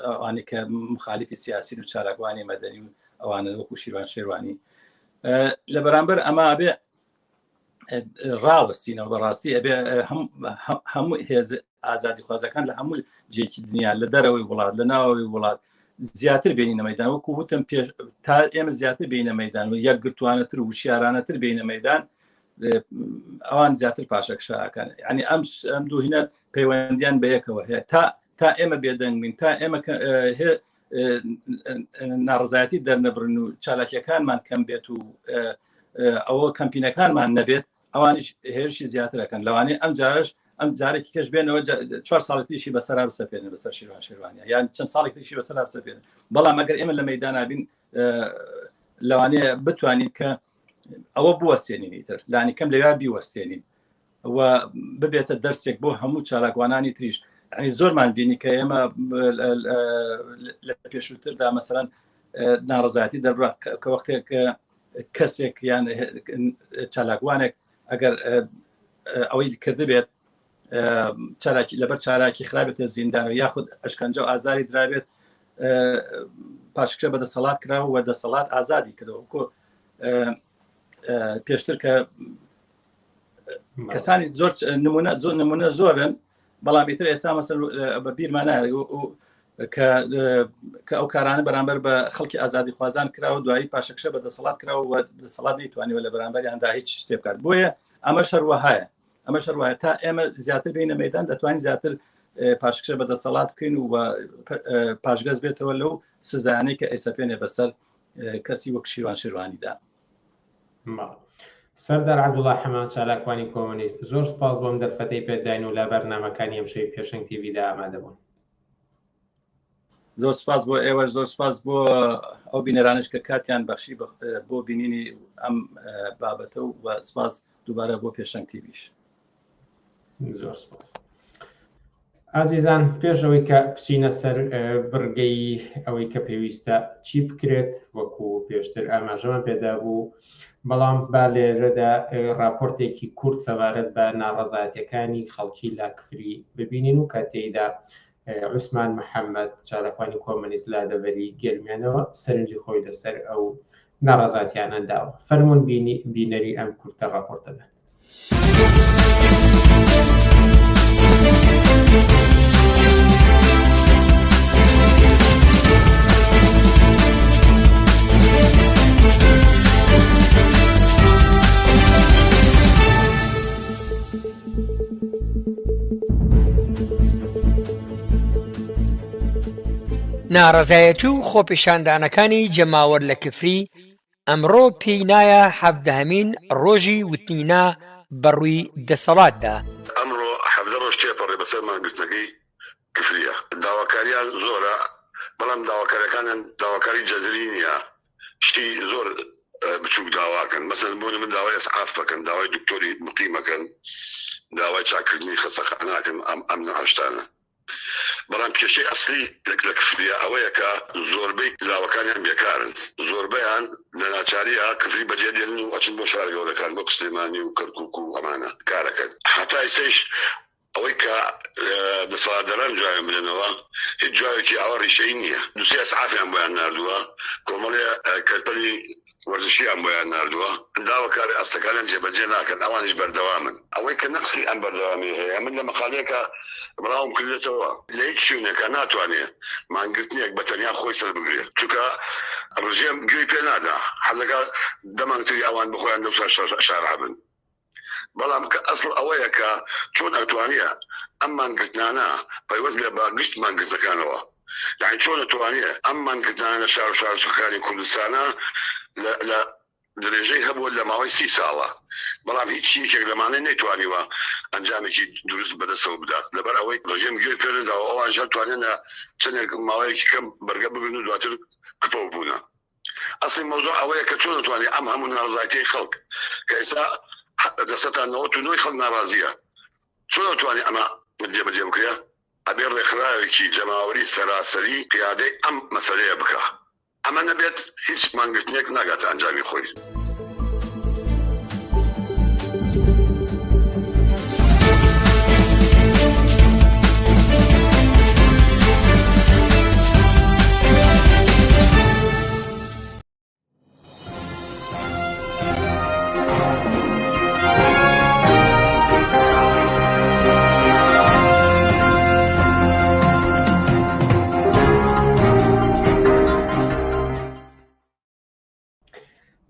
ئەوانی کە مخالیفی سیاسی و چالاکوانی مەدەنی و ئەوانە وەکو شیروانی. لە بەرامبەر ئەمە ئەبێ ڕاوەستینەوە بەڕاستی ئەبێ هەموو هێز ئازادی خوازەکان لە هەموو جێکی دنیا لە دەرەوەی وڵات لە ناوەوەی وڵات زیاتر بینینە مەیدان، وەکو وتم پێش تا ئێمە زیاتر بینە مەیدان و یەکگرتوانەتر و شیارانەتر بینە مەیدان ئەوان زیاتر پاشەکشاکان. یعنی ئەم دوو هینە پەیوەندیان بە یەکەوە هەیە تا ئێمە بێدەنگ بین، تا ئێمە ناڕزایەتی دەرنەبرن و چالاکیەکانمان کەم بێت و ئەوە کەمپینەکانمان نەبێت، ئەوانیش هێرشی زیاترەکەن. لەوانەیە ئەم جارێکی کەش بێنەوە 4 ساڵی تریشی بەسەرا بسەپێنن بەسەر شیروانیە یان چەند ساڵی تریشی بەسەرا بسەپێنن. بەڵام ئەگەر ئێمە لە مەیدانا بین لەوانەیە بتوانین کە ئەوە بوەستێنینی تر لانی کەم لەویا بیوەستێنین و ببێتە دەرسێک بۆ هەموو چالاکوانانی تریش. ینی زۆرمان بینی کە ئێمە لە پێشووتردا مەسەرەن ناڕەزایەتی دەربڕا کە وەختێک کەسێک یان چالاکوانێک ئەگەر ئەوەی کردە بێت لەبەر چالاکی خراپێتە زیندان و یاخود ئەشکەنجە و ئازاری درابێت پاشکرە بە دەسەڵات کراوە و دەسەڵات ئازادی کردەوە. پێشتر کە کەسانی زۆر نمونە زۆرن، بەڵام ئیتر ئێستا مەسەن بە بیرمانە کە ئەو کارانە بەرامبەر بە خەڵکی ئازادی خوازان کراوە دوایی پاشەکشە بە دەسەڵات کراوە و دەسەڵات نەیتوانیوە لە بەرامبەریاندا هیچ شتێ بکات. بۆیە ئەمە شەروەهایە تا ئێمە زیاتر بینە مەیدان دەتوانین زیاتر پاشکشە بەدەسەڵات بکەین و پاشگەز بێتەوە لەو سزانەی کە ئێسەپێنێ بەسەر کەسی وەک شیروان شیروانیدا. سەردار عەبدوڵڵا حەمان چالاکوانی کۆمونیست، زۆر سپاس بۆم دەرفەتەی پێداین و لە بەرنامەکانی ئەمشەوی پێشەنگ تیڤیدا ئامادە بوون. زۆر سپاس بۆ ئێوە، زۆر سپاس بۆ ئەو بینەرانش کە کاتیان بەخشی بۆ بینینی ئەم بابەتە و سپاس دووبارە بۆ پێشەنگ تیڤیش. زۆر سپاس. ئازیزان، پێشەوەی کە بچینە سەر بڕگەی ئەوەی کە پێویستە چی بکرێت، وەکو پێشتر ئاماژەمان پێدا بوو، بەڵام با لێرەدا راپۆرتێکی کورت سەبارەت بە ناڕەزایەتیەکانی خەڵکی لاکفری ببینین و کە تێیدا عوسمان محەممەد چالاکوانی کۆمونیست لادەبەری گەرمیانەوە سەرنجی خۆی لەسەر ئەو ناڕەزایەتیانە داوە. فەرموون بینەری ئەم کورتە راپۆرتە بن. ناڕەزایەتی و خۆپیشاندانەکانی جەماوەر لە کفری ئەمڕۆ پێی نایە 17مین ڕۆژی وتنینا بەڕووی دەسەڵاتدا. ئەمڕۆ 17 ڕۆژ تێپەڕێ بەسەر مانگرتنەکەی کفریە. داواکاریان زۆرە، بەڵام داواکاریەکانیان داواکاری جەزری نییە، شتی زۆر بچووک داواکەن. مەسەڵەن بۆ من داوای ئەسعاف بکەن، داوای دکتۆری مقیمەکەن، داوای چاکردنی خەستەخانەکەن، ئەم نەهشتانە. بەڵام کێشەی ئەسلی لە کفریە ئەوەیە کە زۆربەی لاوەکانیان بێکارن، زۆربەیان لە ناچاریە کفری بەجێ دێنن و ئەچن بۆ شار گەورەکان بۆ سلێمانی و کەرکووک و ئەمانە کارەکەن. هەتا ئێستاش ئەوەی کە دەسەڵاتداران جوایان بنێنەوە هیچ جوایەکی ئەوە ڕیشەی نییە. دووسێ ئەسعافیان بۆیان ناردووە، کۆمەڵێ کەرپەلی وەرزشیان بۆیان ناردووە، داواکاری ئەستەکانیان جێبەجێ ناکەن، ئەوانیش بەردەوامن. ئەوەی کە نەقسی ئەم بەردەوامی هەیە، من لە مەقالەیەکە بڵاوم کردێتەوە لە هیچ شوێنێکە ناتوانێت مانگرتنێک بە تەنیا خۆی سەر بگرێت، چونکە ڕژێم گوێی پێ نادا، حەزەکە دەمانگتری ئەوان بخۆیان دەو شارع بن. بەڵام کە ئەسڵ ئەوەیە کە چۆن ئەتوانیە ئەم مانگرتنانە پەیوەست بێ بە گشت مانگرتەکانەوە، یعنی چۆن ئەتوانیە ئەم مانگرتنانە لە شار و شارچەکانی کوردستانە لە درێژەی هەبووە لە ماوەی 30 ساڵە، بەڵام هیچ یەکێک لەمانە نەیتوانیوە ئەنجامێکی دروست بەدەستەوە بدات، لەبەر ئەوەی ڕژێم گوێ پێداوە ئەوانش هەتوانێنە چەندێک ماوەیەکی کەم بەرگە بگرن و دواتر کپەوە بوونە. ئەسڵی مەوزوع ئەوەیە کە چۆن ئەتوانێت ئەم هەموو ناڕەزایەتیی خەڵک کە ئێستا دەستەتان 99 خەڵک ناڕازیە، چۆن ئەتوانێت ئەمە جێبەجێ بکرێت؟ ئەبێ ڕێکخراوێکی جەماوەری سەراسەری پیادەی ئەم مەسەلەیە بکە. ئەمە نەبێت هیچ مانگرتنێک ناگاتە ئەنجامی خۆی.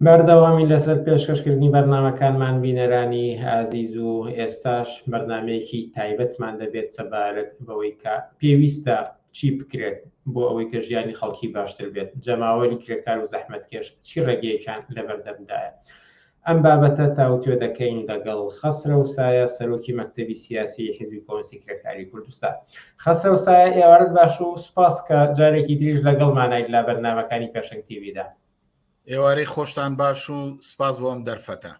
بەردەوامی لەسەر پێشکەشکردنی بەرنامەکانمان بینەرانی ئازیز و ئێستاش بەرنامەیەکی تایبەتمان دەبێت سەبارەت بەوەی کە پێویستە چی بکرێت بۆ ئەوەی کە ژیانی خەڵکی باشتر بێت، جەماوەری کرێکار و زەحمەتکێش چی ڕێگەیەکیان لەبەردەمدایە. ئەم بابەتە تاوتوێ دەکەین لەگەڵ خەسرە وسایە، سەرۆکی مەکتەبی سیاسی حیزبی کۆمونیستی کرێکاری کوردستان. خەسرە وسایە، ئێوارەت باش و سوپاس کە جارێکی تریش لەگەڵمانایت لە بەرنامەکانی پێشەنگ تیڤیدا. ئێوارەی خۆشتان باش و سپاس بۆ ئەم دەرفەتە.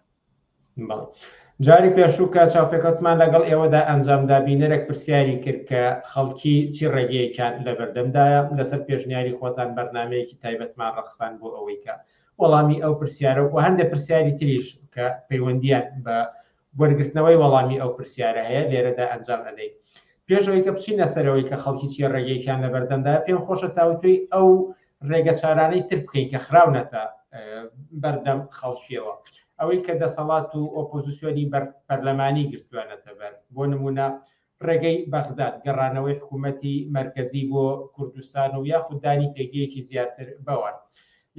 جاری پێشوو کە چاوپێکەوتمان لەگەڵ ئێوەدا ئەنجامدا بینەرێک پرسیاری کرد کە خەڵکی چی ڕێگەیەکیان لەبەردەمدایە. لەسەر پێشنیاری خۆتان بەرنامەیەکی تایبەتمان ڕەخسان بۆ ئەوەی کە وەڵامی ئەو پرسیارە و هەندێک پرسیاری تریش کە پەیوەندیان بە وەرگرتنەوەی وەڵامی ئەو پرسیارە هەیە لێرەدا ئەنجام ئەدەین. پێشەوەی کە بچینە سەرەوەی کە خەڵکی چی ڕێگەیەکیان لەبەردەمدایە، پێم خۆشە تاوتوی ئەو ڕێگە چارانەی تر بکەین کە خراونەتە بەردەم خەڵکیەوە، ئەوەی کە دەسەڵات و ئۆپۆزیسیۆنی پەرلەمانی گرتووانەتە بەر. بۆ نمونە ڕێگەی بەغداد، گەڕانەوەی حکوومەتی مەرکەزی بۆ کوردستان و یاخوددانی پێگەیەکی زیاتر بەوان،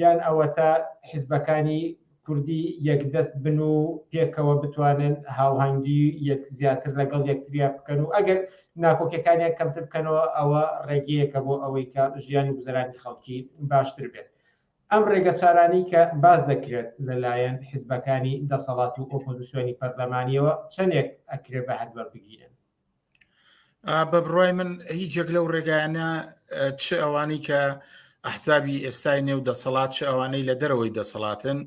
یان ئەوە تا حیزبەکانی کوردی یەکدەست بن و پێکەوە بتوانن هاوهەنگی یەک زیاتر لەگەڵ یەکتریا بکەن و ئەگەر ناکۆکیەکانیان کەمتر بکەنەوە ئەوە ڕێگەیەکە بۆ ئەوەی کە ژیانی گوزەرانی خەڵکی باشتر بێت. ئەم ڕێگە چارانی کە باز دەکرێت لەلایەن حیزبەکانی دەسەڵات و ئۆپۆزیسیۆنی پەرلەمانیەوە چەندێک ئەکرێت بە هەدوەربگیرن؟ بە بڕای من هیچێک لەو ڕێگایانە چ ئەوانەی کە ئەحزابی ئێستای نێو دەسەڵات چ ئەوانەی لە دەرەوەی دەسەڵاتن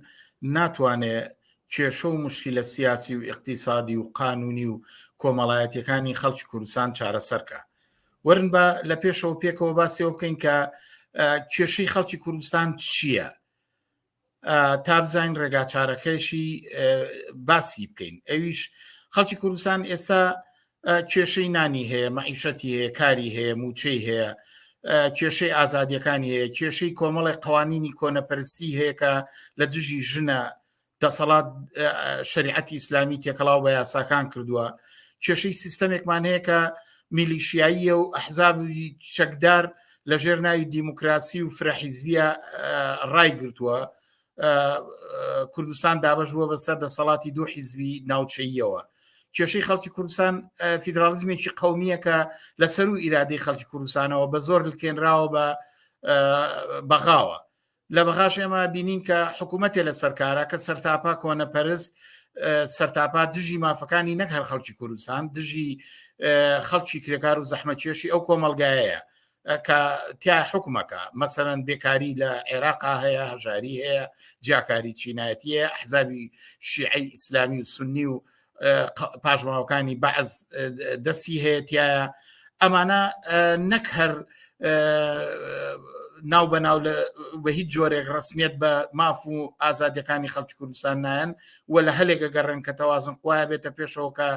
ناتوانێت کێشە و مشکلە سیاسی و اقتصادی و قانونی و کۆمەڵایەتیەکانی خەڵکی کوردستان چارەسەرکە. وەرن بە لە پێشەوە پێکەوە باسیەوە بکەین کە کێشەی خەڵکی کوردستان چییە؟ تا بزانین ڕێگا چارەکەشی باسی بکەین. ئەویش خەڵکی کوردستان ئێستا کێشەی نانی هەیە، مەعیشەتی هەیە، کاری هەیە، موچەی هەیە، کێشەی ئازادیەکانی هەیە، کێشەی کۆمەڵی قوانینی کۆنەپەرستی هەیە کە لە دژی ژنە دەسەڵات شریعەتی ئیسلامی تێکەڵاو بە یاساکان کردووە، کێشەی سیستەمێکمان هەیە کە میلیشیاییە و ئەحزابی چەکدار لە ژێر ناوی دیموکراسی و فرەحیزبیە ڕایگرتووە. کوردستان دابەش بووە بەسەر دەسەڵاتی دوو حیزبی ناوچەییەوە. کێشەی خەڵکی کوردستان فیدرالیزمێکی قەومیە کە لەسەر و ئیرادەی خەڵکی کوردستانەوە بە زۆر لکێنراوە بە بەغاوە. لە بەغاش ئێمە بینین کە حکوومەتێ لە سەرکارە کە سەرتاپا کۆنەپەرست سەرتاپا دژی مافەکانی نەک هەر خەڵکی کوردستان، دژی خەڵکی کرێکار و زەحمەتکێشی ئەو کۆمەڵگایەیە کە تیا حکومەکە، مەسەرەن بێکاری لە عێراقا هەیە، هەژاری هەیە، جیاکاری چینایەتیە، ئەحزابی شیعی ئیسلامی و سنی و پاشماوەکانی بەعز دەستی هەیە تایە. ئەمانە نەک هەر ناو بەناو بە هیچ جۆرێک ڕسمیت بە ماف و ئازادیەکانی خەڵکی کوردستان نایەن و لە هەلێکە گەڕن کە تەوازن قوایە بێتە پێشەوە کە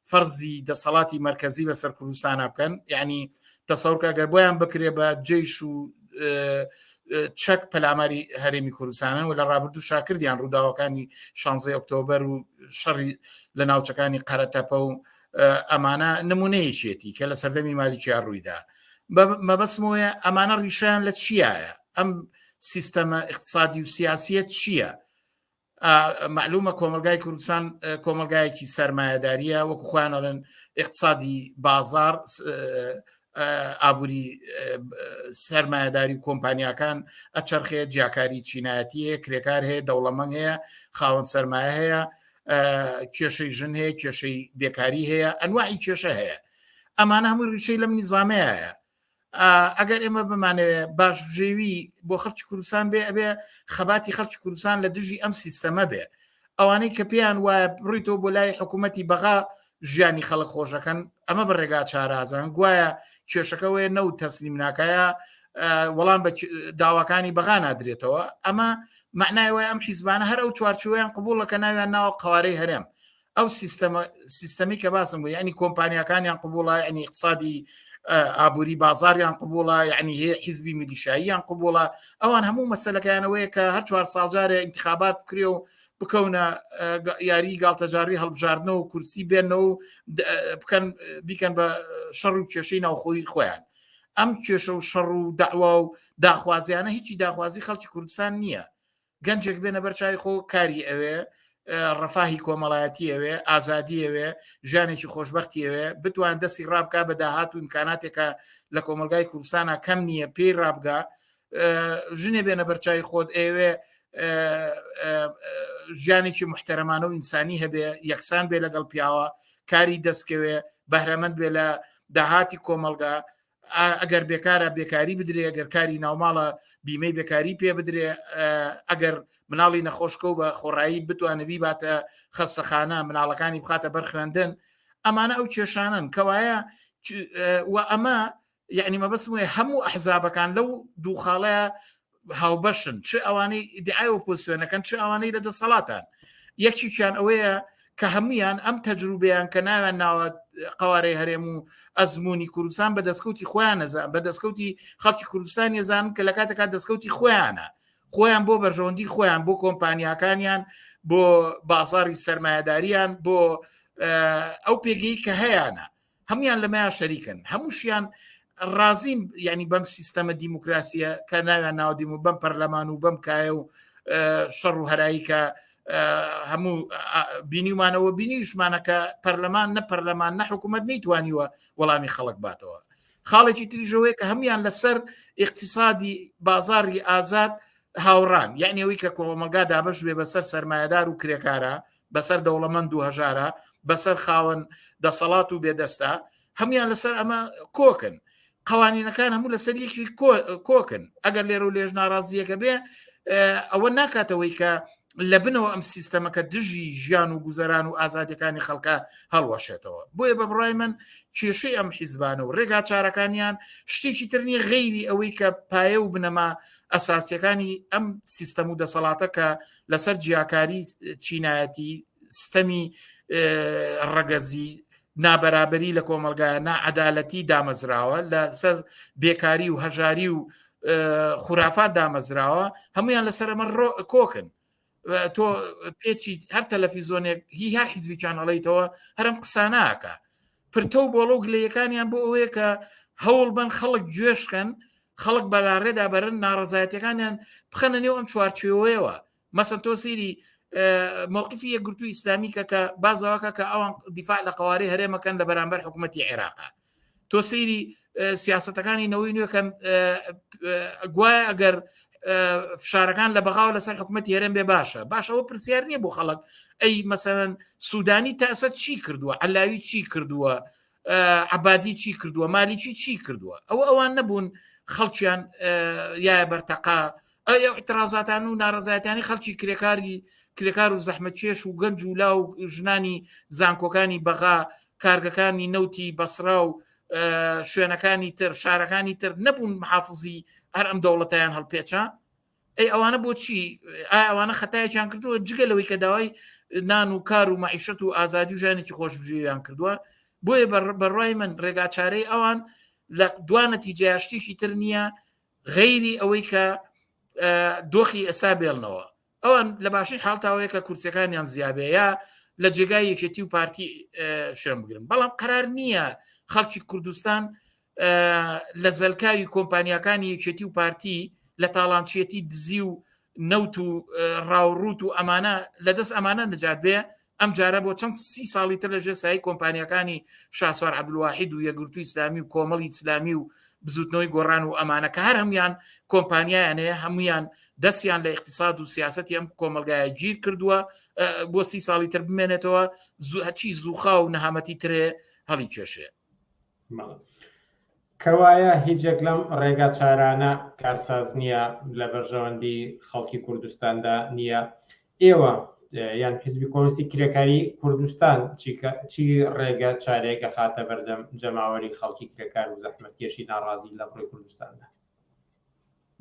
فەرزی دەسەڵاتی مرکزی بەسەر کوردستانە بکەن. یعنی تەسەوڕکە گەر بۆیان بکرێ بە جێیش و چەک پەلاماری هەرێمی کوردستانن و لە ڕابردوو شاکردیان ڕووداوەکانی 16 ئۆکتۆبەر و شەڕی لە ناوچەکانی قەرەتەپە و ئەمانە نمونەیەکێتی کە لە سەردەمی مالیکیان ڕوویدا. مەبەسمەوەیە ئەمانە ڕیشیان لە چیایە؟ ئەم سیستەمە اقتصادی و سیاسیەت چییە؟ معلومە کۆمەلگای کوردستان کۆمەلگایەکی سەرمایەداریە، وەکو خۆیانەڵێن اقتصادی بازار، ئابووری سەرمایەداری و کۆمپانیاکان ئەچەرخێت، جیاکاری چینایەتی هەیە، کرێکار هەیە، دەوڵەمەنگ هەیە، خاوەن سەرمایە هەیە، کێشەی ژن هەیە، کێشەی بێکاری هەیە، ئەنواعی کێشە هەیە. ئەمانە هەموو ڕیشەی لەم نیزامەیە. ئەگەر ئێمە بمانەوێت باش بژێوی بۆ خەڵکی کوردستان بێ، ئەبێ خەباتی خەڵکی کوردستان لە دژی ئەم سیستەمە بێ. ئەوانەی کە پێیان وایە بڕیتەوە بۆ لای حکوومەتی بەغا ژیانی خەڵک خۆشەکەن، ئەمە بە ڕێگا چارازان گوایە کێشەکەوەیە نەوت تەسلیم ناکایە، وەڵام بە داواکانی بەغا نادرێتەوە. ئەمە معنای وایە ئەم حیزبانە هەر ئەو چوارچوەیان قبوڵەکە ناویان ناوە قوارەی هەرێم. ئەو سیستەمی کە باسم بوو، یعنی کۆمپانیاکانیان قبوڵە، یعنی اقتصادی ئابووری بازاریان قبوڵە، یعنی هەیە حیزبی میلیشاییان قبوڵە. ئەوان هەموو مەسەلەکەیانەوەیە کە هەر 4 ساڵجارێ انتخابات بکرێ و بکەونە یاری گاڵتەجاری هەڵبژاردنەوە و کورسی بێنەوە و بیکەن بە شەڕ و کێشەی ناوخۆی خۆیان. ئەم کێشە و شەڕ و داوا و داخوازیانە هیچی داخوازی خەڵکی کوردستان نییە. گەنجێک بێنە بەرچای خۆ کاری ئەوێ، ڕەفاهی کۆمەڵایەتی ئەوێ، ئازادی ئەوێ، ژیانێکی خۆشبەختی ئەوێ، بتوان دەستی ڕابکە بە داهات و ئیمکاناتێکە لە کۆمەلگای کوردستانە کەم نییە پێی ڕابگا، ژنێ بێنە بەرچای خۆت ئێوێ ژیانێکی محتەرەمانە و ئینسانی هەبێ، یەکسان بێ لەگەڵ پیاوە، کاری دەستکەوێ، بەهرەمەند بێ لە داهاتی کۆمەلگا. ئەگەر بێکارە بێکاری بدرێ، ئەگەر کاری ناوماڵە بیمەی بێکاری پێ بدرێ، ئەگەر مناڵی نەخۆشکە و بە خۆڕایی بتوانەبی باتە خەستەخانە، مناڵەکانی بخاتە بەرخوێندن. ئەمانە ئەو کێشانن کەوایە و ئەمە یعنی مەبەسم وایە هەموو ئەحزابەکان لەو دووخاڵەیە هاوبەشن، چ ئەوانەی ئیدعای ئۆپۆزیسیۆنەکەن، چ ئەوانەی لە دەسەڵاتان. یەکیان ئەوەیە کە هەمویان ئەم تەجروبەیان کە ناویان ناوە قوارەی هەرێم و ئەزمموی کوردستان بە دەستکەوتی خۆیان نەزان، بە دەستکەوتی خەڵکی کوردستان ێزان کە لە کاتێکات دەستکەوتی خۆیانە، خۆیان بۆ بەرژەوەندی خۆیان، بۆ کۆمپانیاکانیان، بۆ بازاری سەرمایەداریان، بۆ ئەو پێگەی کە هەیەە، هەمویان لەمەیان شەریکن، هەمووشیان ڕازیم یعنی بەم سیستەمە دیموکراسیە کە ناویان ناودیم و بەم پەرلەمان و بەم کایە و شەڕ و هەرایی کە هەموو بینیمانەوە بینیشمانەکە پەرلەمان نە پەرلەمان نە حکوومەت نەیتوانیوە وەڵامی خەڵک باتەوە. خاڵێکی تریژەوەی کە هەمویان لەسەر اقتصادی بازاری ئازاد هاوڕان، یعنی ئەوەی کە کۆمەلگا دابەش بێ بەسەر سەرمایه‌دار و کرێکارە، بەسەر دەوڵەمەند و هەژارە، بەسەر خاوەن دەسەڵات و بێدەستا، هەمویان لەسەر ئەمە کۆکن. قوانینەکان هەموو لەسەر یەکی کۆکن. ئەگەر لێرە و لێژ ناڕازیەکە بێ ئەوە ناکاتەوەی کە لە بنەوە ئەم سیستەمەکە دژی ژیان و گوزەران و ئازادەکانی خەڵکە هەڵوەشێتەوە. بۆیە بە بڕای من کێشەی ئەم حیزبانە و ڕێگا چارەکانیان شتێکی ترنی غەیری ئەوەی کە پایە و بنەما ئەساسیەکانی ئەم سیستەم و دەسەڵاتە کە لەسەر جیاکاری چینایەتی ستەمی ڕەگەزی نابەرابەری لە کۆمەلگایە نائەدالەتی دامەزراوە، لەسەر بێکاری و هەژاری و خوراافات دامەزراوە، هەمویان لەسەر ئەمە کۆکن. تۆ پێچی هەر تەلەڤیزۆنێک هی هەر حیزبی چانەڵیتەوە هەرم قساناکە پرتە و بۆڵە و گلەیەکانیان بۆ ئەوەیە کە هەوڵ بن خەڵک گوێشکەن، خەڵک بەلاڕێدا بەرن، ناڕەزایەتەکانیان بخەنە نێو ئەم چوارچێوەیەوە. مەسەن تۆ سەیری موقفی یەکگرتووی ئیسلامیکە کە بازەوەکە کە ئەوان دیفاع لە قەوارەی هەرێمەکەن لە بەرامبەر حکوومەتی عێراقا. تۆ سەیری سیاسەتەکانی نەوەی نوێکەن گوایە ئەگەر فشارەکان لە بەغاوە لەسەر حکوومەتی هەرێم بێ باشە ئەوە پرسیار نییە بۆ خەڵک. ئەی مەسەرەن سوودانی تاسە چی کردووە، عەلاوی چی کردووە، عەبادی چی کردووە، مالیکی چی کردووە. ئەوان نەبوون خەڵکیان یایە بەرتەقا ئەو ئیترازاتان و ناڕەزایەتانی خەڵکی کرێکار و زەحمەتکێش و گەنج و لا و ژنانی زانکۆکانی بەغا، کارگەکانی نەوتی بەسرا و شوێنەکانی تر، شارەکانی تر نەبوون محافزی هەر ئەم دەوڵەتیان هەڵپێچە. ئەی ئەوانە بۆچی؟ ئایا ئەوانە خەتایەکیان کردووە جگەلەوەی کە داوای نان و کار و مەعیشەت و ئازادی و ژیانێکی خۆشبژێویان کردووە؟ بۆیە بەڕای من ڕێگاچارەی ئەوان لە دوانە تیجایشتێکی تر نییە غەیری ئەوەی کە دۆخی ئەسا بێڵنەوە. ئەوان لە باشی حاڵتاوەیە کە کورسەکانیان زیابەیە لە جێگای یەکێتی و پارتی شوێن بگرن، بەڵام قەرار نییە خەڵکی کوردستان لە زەلکاوی کۆمپانیەکانی یەکێتی و پارتی لە تاڵانچێتی دزی و نەوت و ڕاوڕوت و ئەمانە لەدەست ئەمانە نەجات بێ. ئەم جارە بۆ چەند 30 ساڵی تر لەژێ سایی کۆمپانیەکانی شاسوار عەبدولواحید و یەکگرتووی ئیسلامی و کۆمەڵی ئیسلامی و بزوتنەوەی گۆڕان و ئەمانە کە هەر هەمویان کۆمپانیایانەیە، هەمویان دەستیان لە اقتصاد و سیاسەتی ئەم کۆمەلگایە گیر کردووە بۆ 30 ساڵی تر بمێنێتەوە هەچی زووخا و نەهامەتی ترێ هەڵی کێشێ. کەوایە هیچێک لەم ڕێگا چارانە کارساز نییە لە بەرژەوەندی خەڵکی کوردستاندا نییە. ئێوە یان حیزبی کۆمونیستی کرێکاری کوردستان چی ڕێگە چارێکە خاتە بەردەم جەماوەری خەڵکی کرێکار و زەحمەتکێشی ناڕازی لە ڕێی کوردستاندا؟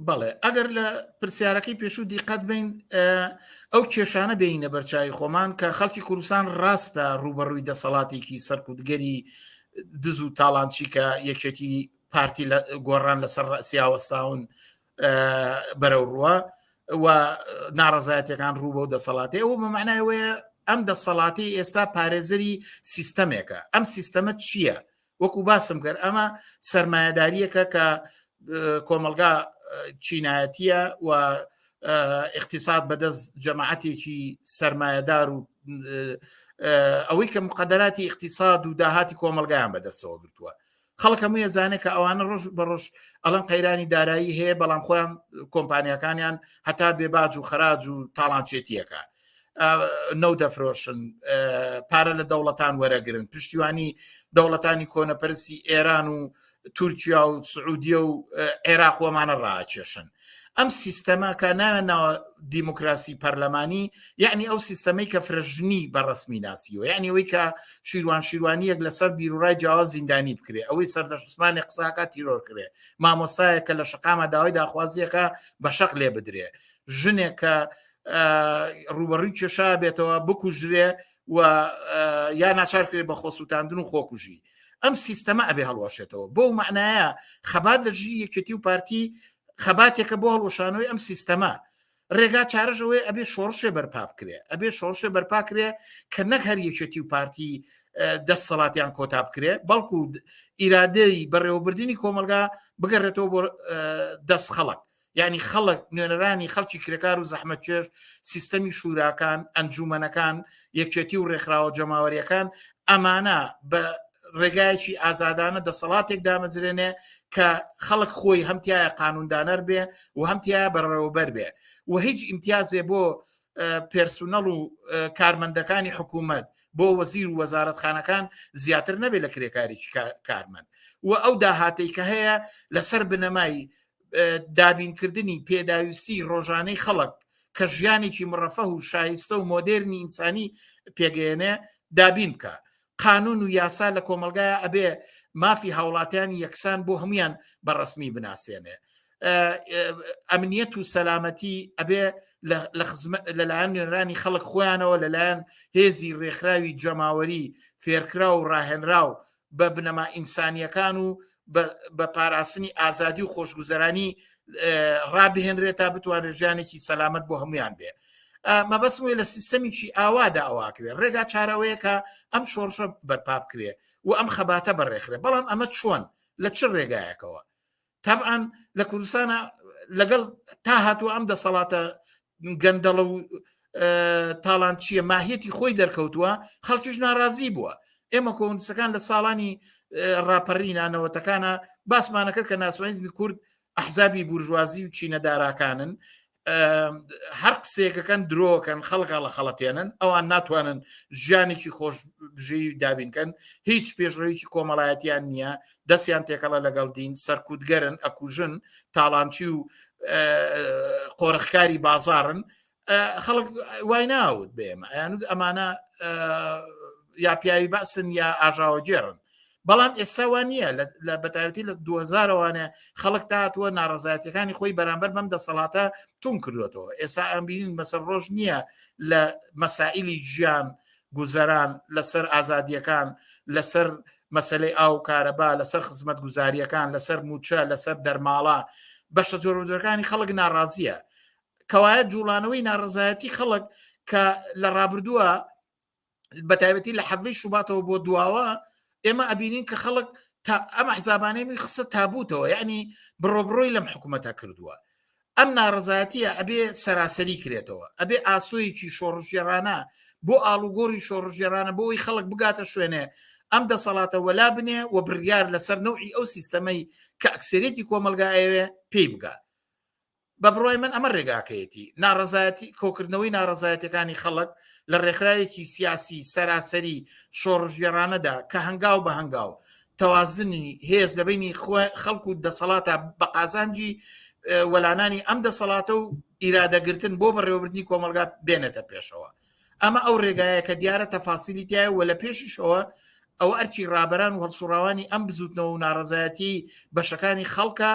بەڵێ ئەگەر لە پرسیارەکەی پێشوو دیقەت بین ئەو کێشانە بینە بەرچاوی خۆمان کە خەڵکی کوردستان ڕاستە ڕوبەڕووی دەسەڵاتێکی سەرکوتگەری دز و تاڵانچی کە یەکێتی پارتی گۆڕان لەسەر سیاوەستاون بەرەو ڕووە و ناڕەزایەتەکان ڕوو بە و دەسەڵاتی ئەوە بەمعنایەوەیە ئەم دەسەڵاتی ئێستا پارێزەری سیستەمێکە. ئەم سیستەمە چییە؟ وەکو باسم کرد ئەمە سەرمایەداریەکە کە کۆمەلگا چینایەتیە و اقتصاد بەدەست جەماعەتێکی سەرمایەدار و ئەوەی کە مقدراتی اقتصاد و داهاتی کۆمەلگایان بەدەستەوە گرتووە. خەڵک هەموویە زانێ کە ئەوانە ڕۆژ بەڕۆژ ئەڵەن قەیرانی دارایی هەیە، بەڵام خۆیان کۆمپانیەکانیان هەتا بێباج و خەراج و تاڵانچێتیەکە نەو دەفرۆشن، پارە لە دەوڵەتان وەرەگرن، پشتیوانی دەوڵەتانی کۆنەپەرستی ئێران و تورکیا و سعودیە و عێراق وەمانە ڕاکێشن. ئەم سیستەمە کە ناوێنەوە دیموکراسی پەرلەمانی، یعنی ئەو سیستەمەی کە فرژنی بەڕسمی ناسیەوە، یعنی ئەوەی کە شیروانیەک لەسەر بیرروڕای جیاواز زیندانی بکرێ، ئەوەی سەردەشتمانی قساکە تیرۆر کرێ، مامۆستایەکە لە شقامە داوای داخوازیەکە بە شەق لێ بدرێ، ژنێک کە ڕوبەڕووی کێشا بێتەوە بکوژرێ و یا ناچار کرێ بە خۆسووتاندن و خۆکوژی. ئەم سیستەمە ئەبێ هەڵوەشێتەوە. بۆ معنایە خەبات لە ژی یەکێتی و پارتی خەباتێکە بۆ هەڵوەشانەوەی ئەم سیستەمە. ڕێگا چارەژەوەی ئەبێ شۆڕشێ بەرپا بکرێ، ئەبێ شۆڕشێ بەرپا کرێ کە نەک هەر یەکێتی و پارتی دەسەڵاتیان کۆتا بکرێ، بەڵکو ئیرادەی بەڕێوەبردننی کۆمەلگا بگەڕێتەوە بۆ دەست خەڵک. یعنی خەڵک نوێنەرانی خەڵکی کرێکار و زەحمەتکێش سیستەمی شوراکان ئەنجومەنەکان یەکێتی و ڕێکخراوە جەماوەریەکان ئەمانە بە ڕێگایەکی ئازادانە دەسەڵاتێک دامەزرێنێ کە خەڵک خۆی هەمتیایە قانوندانەر بێ و هەمتیایە بەڕێوەبەر بێ و هیچ ئیمتیازێ بۆ پێرسونەڵ و کارمەندەکانی حکوومەت بۆ وەزیر و وەزارەتخانەکان زیاتر نەبێت لە کرێکاریی کارمەند و ئەو داهاتەی کە هەیە لەسەر بنەمای دابینکردنی پێداویستی ڕۆژانەی خەڵک کە ژیانێکی مڕەفە و شایستە و مۆدێرنی ئینسانی پێگەێنێ دابین بکە قانون و یاسا لە کۆمەلگایە ئەبێ مافی هاوڵاتیانی یەکسان بۆ هەمویان بەڕسمی بناسیێنێ ئەمنیەت و سەلامەتی ئەبێ لەلایەن نوێنەرانی خەڵک خۆیانەوە لەلایەن هێزی ڕێکخراوی جەماوەری فێرکرا و ڕاهێنراو بە بنەما ئینسانیەکان و بە پاراستنی ئازادی و خۆشگوزەرانی ڕابهێنرێت تا بتوانێت ژیانێکی سەلامەت بۆ هەمویان بێ مەبەستم وێ لە سیستەمیکی ئاوادا ئەواکرێ ڕێگا چارەوەیە کە ئەم شۆڕشە بەرپا بکرێ و ئەم خەباتە بەڕێخرێ بەڵام ئەمە چۆن لە چ ڕێگایەکەوە تابعاً لە کوردستانە لەگەڵ تا هاتووە ئەم دەسەڵاتە گەندەڵە و تاڵانچیە ماهیەتی خۆی دەرکەوتووە خەڵکیش ناڕازی بووە ئێمە کۆمونیستەکان لە ساڵانی ڕاپەڕی نانەوەتەکانە باسمانەکرد کە ناسیۆنالیزمی کورد ئەحزابی بورژوازی و چینەداراکانن هەر قسێکەکەن درۆکەن خەڵکە لە خەڵەتێنن ئەوان ناتوانن ژیانێکی خۆش بژێوی دابینکەن هیچ پێشڕەویی کۆمەڵایەتیان نییە دەستیان تێکەڵە لەگەڵ دین سەرکوتگەرن ئەکوژن تاڵانچی و قۆرخکاری بازارن خەڵک وای ناوت بێمە ئەمانە یا پیاوی باسن یا ئاژاوەجێڕن بەڵام ئێستاوان نییە لە بەتایبەتی لە 2000وانە خەڵک داهاتووە ناڕەزایەتەکانی خۆی بەرامبەر بەم دەسەڵاتە تون کردوێتەوە ئێستا ئەمبینین مەسەر ڕۆژ نییە لە مەسائلی ژیان گوزەران لەسەر ئازادیەکان لەسەر مەسەلەی ئاو کارەبا لەسەر خزمەت گوزاریەکان لەسەر موچە لەسەر دەرماڵە بەشە جۆرەکانی خەڵک ناڕازیە کەوایە جوڵانەوەی ناڕزایەتی خەڵک کە لە ڕابردووە بەتایبەتی لە حەڤەی شوباتەوە بۆ دواوە ئێمە ئەبینین کە خەڵک ئەم حزابانەی خستە تابوتەوە یعنی بڕۆبڕۆی لەم حکوومەتە کردووە ئەم ناڕزایەتیە ئەبێ سەراسەری کرێتەوە ئەبێ ئاسۆیەکی شۆڕژێرانە بۆ ئاڵوگۆڕی شۆڕژێرانە بۆەوەی خەڵک بگاتە شوێنێ ئەم دەسەڵاتە وەلا بنێ و بڕیار لەسەر نەوعی ئەو سیستەمەی کە ئەکسێرێتی کۆمەلگایەوێ پێی بگە بە بڕای من ئەمە ڕێگاکەیەتی ناڕزایەتی کۆکردنەوەی ناڕزایەتەکانی خەڵک لە ڕێکخراوێکی سیاسی سەراسەری شۆڕژێرانەدا کە هەنگاو بە هەنگاو تەوازنی هێز لەبینی خەڵک و دەسەڵاتە بە قازانجی وەلانانی ئەم دەسەڵاتە و ئیرادەگرتن بۆ بەڕێوەبردنی کۆمەلگا بێنێتە پێشەوە ئەمە ئەو ڕێگایە کە دیارە تەفاسیلی تایە و لە پێشیشەوە ئەو ئەرکی ڕابەران و هەڵسوڕاوانی ئەم بزوتنەوە و ناڕزایەتی بەشەکانی خەڵکە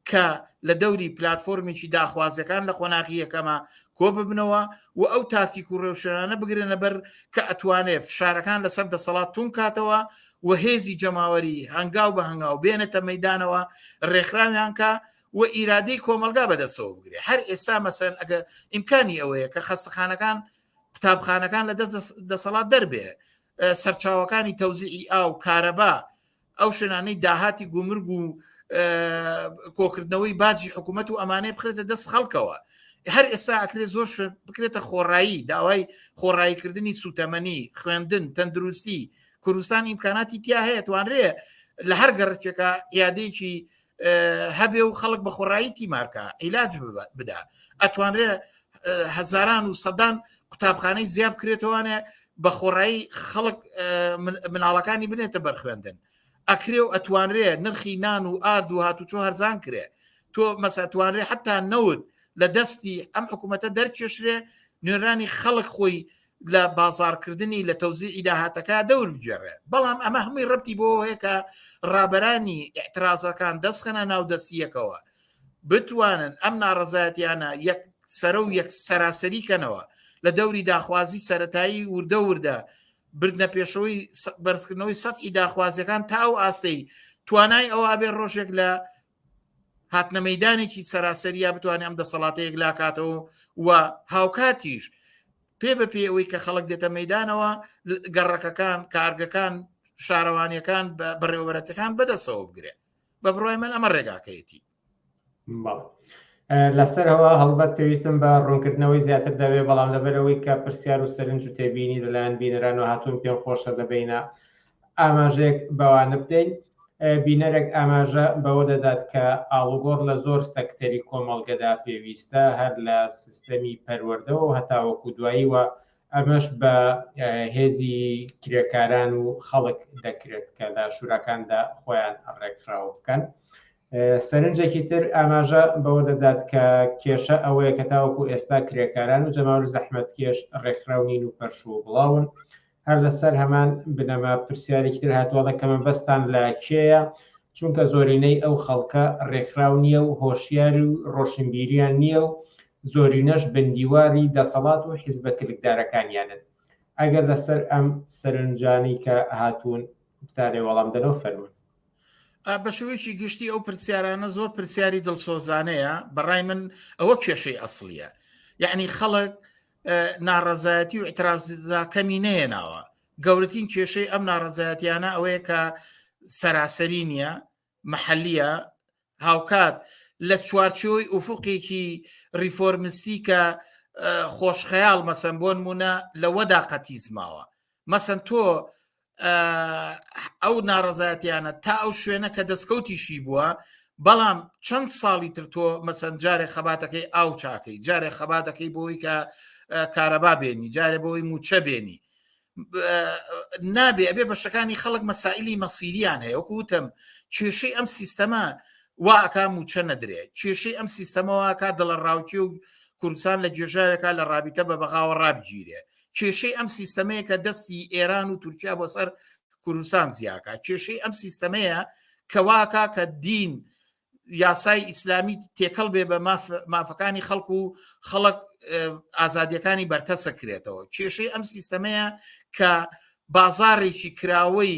کە لە دەوری پلتفۆرمێکی داخوازەکان لە خۆناغی یەکەمە کۆ ببنەوە و ئەو تاکتیک و ڕێوشێنانە بگرێنە بەر کە ئەتوانێت فشارەکان لەسەر دەسەڵات تون کاتەوە و هێزی جەماوەری هەنگاو بە هەنگاو بێنێتە مەیدانەوە ڕێکخراویان کە و ئیرادەی کۆمەلگا بەدەستەوە بگرێت هەر ئێستا مەسەن ئەگە ئیمکانی ئەوەیە کە خەستەخانەکان قوتابخانەکان لە دەسەڵات دەربێ سەرچاوەکانی تەوزیعی ئاو کارەبا ئەو شوێنانەی داهاتی گومرگ و کۆکردنەوەی باجی حکوومەت و ئەمانەی بخرێتە دەست خەڵکەوە هەر ئێستا ئەکرێت زۆر بکرێتە خۆڕایی داوای خۆڕاییکردنی سوتەمەنی خوێندن تەندروستی کوردستان ئیمکاناتی تیا هەیە توانرێ لە هەر گەڕچێکە یادەیەکی هەبێ و خەڵک بە خۆڕایی تیمارکە عیلاج بدا ئەتوانرێ هەزاران و سەدان قوتابخانەی زیاب بکرێتەوەانێ بە خۆڕایی خەڵک مناڵەکانی بنێتە بەرخوێندن ئەکرێ و ئەتوانرێ نرخی نان و ئارد و هاتوچۆ هەرزان کرێ تۆ مەسەتوانرێ حتا نەوت لە دەستی ئەم حکوومەتە دەرکێشرێ نوێرانی خەڵک خۆی لە بازارکردنی لە تەوزیعی داهاتەکە دەور بجێڕێ بەڵام ئەمە هەمووی ڕەتی بۆ هەیە کە ڕابەرانی ئێعترازەکان دەستخەنە ناو دەستیەکەوە بتوانن ئەم ناڕەزایەتیانە یەک سەرە و یەک سەراسەریکەنەوە لە دەوری داخوازی سەرەتایی وردە وردە بردنە پێشەوەی بەرزکردنەوەی سەدحی داخوازیەکان تا ئەو ئاستەی توانای ئەوە بێ ڕۆژێک لە هاتنە مەیدانێکی سەراسەریە بتوانێت ئەم دەسەڵاتەیەک لاکاتەوە و هاوکاتیش پێ بە پێ ئەوەی کە خەڵک دێتە مەیدانەوە گەڕەکەکان کارگەکان شارەوانیەکان بەڕێوەبەرەتەکان بەدەسەوە بگرێت بە بڕای من ئەمە ڕێگاکەیەتی لەسەرەوە هەڵبەت پێویستم بە ڕوونکردنەوەی زیاتر دەبێت بەڵام لەبەرەوەی کە پرسیار و سەرنج و تێبینی لەلایەن بینەران و هاتوون پێم خۆشە دەبینە ئاماژەیەک بەوانە بدەین. بینەرێک ئاماژە بەوە دەدات کە ئاڵوگۆڕ لە زۆر سەکتەری کۆمەڵگەدا پێویستە هەر لە سیستەمی پەروەردەوە و هەتاوەکو دوایی وە ئەمەش بە هێزی کرێکاران و خەڵک دەکرێت کە لە شوورەکاندا خۆیان ڕێکخراوە بکەن. سەرنجێکی تر ئاماژە بەوە دەدات کە کێشە ئەوەیە کە تاوەکو ئێستا کرێکاران و جەماوەر زەحمەتکێش ڕێکخراونین و پەرش و بڵاون. هەر لەسەر هەمان بنەما پرسیارێکی تر هاتووەڵە کە مەبەستان لە کێیە، چونکە زۆرینەی ئەو خەڵکە ڕێکخراو نییە و هۆشیاری و ڕۆشنبیریان نییە و زۆرینەش بندیواری دەسەڵات و حیزبە کلکدارەکانیانن. ئەگەر لەسەر ئەم سەرنجانی کە هاتوون بتانێ وەڵام دەنەوە فەرمون. بە شوەیەکی گشتی ئەو پرسیارانە زۆر پرسیاری دڵسۆزانەیە. بەڕای من ئەوە کێشەی ئەسڵیە، یعنی خەڵک ناڕەزایەتی و ئێترازەکەمی نەهێناوە. گەورەترین کێشەی ئەم ناڕەزایەتیانە ئەوەیە کە سەراسەری نییە، مەحەلیە، هاوکات لە چوارچۆی ئوفوقێکی ریفۆرمستی کە خۆشخەیاڵ مەسەن بۆ نمونە لەوەدا قەتیزماوە. مەسەن تۆ ئەو ناڕەزایەتیانە تا ئەو شوێنە کە دەستکەوتیشی بووە، بەڵام چەند ساڵی تر تۆ مەسەن جارێک خەباتەکەی ئاو چاکەی، جارێک خەباتەکەی بۆی کە کارەبا بێنی، جارێ بۆی موچە بێنی، نابێ ئەبێ بەشەکانی خەڵک مەسائلی مەسیریان هەیە. وەکو وتم کێشەی ئەم سیستەمە واکە موچە نەدرێ، کێشەی ئەم سیستەمەوەکە دڵە ڕاوچی و کوردستان لە گێژاوێکە لە ڕابیتە بە بەغاوە ڕابگیرێ، کێشەی ئەم سیستەمەیە کە دەستی ئێران و تورکیا بۆ سەر کوردستان زیاکە، کێشەی ئەم سیستەمەیە کەواکە کە دین یاسای ئیسلامی تێکەڵ بێ بە مافەکانی خەڵک و خەڵک ئازادیەکانی بەرتەسە کرێتەوە، کێشەی ئەم سیستەمەیە کە بازارێکی کراوەی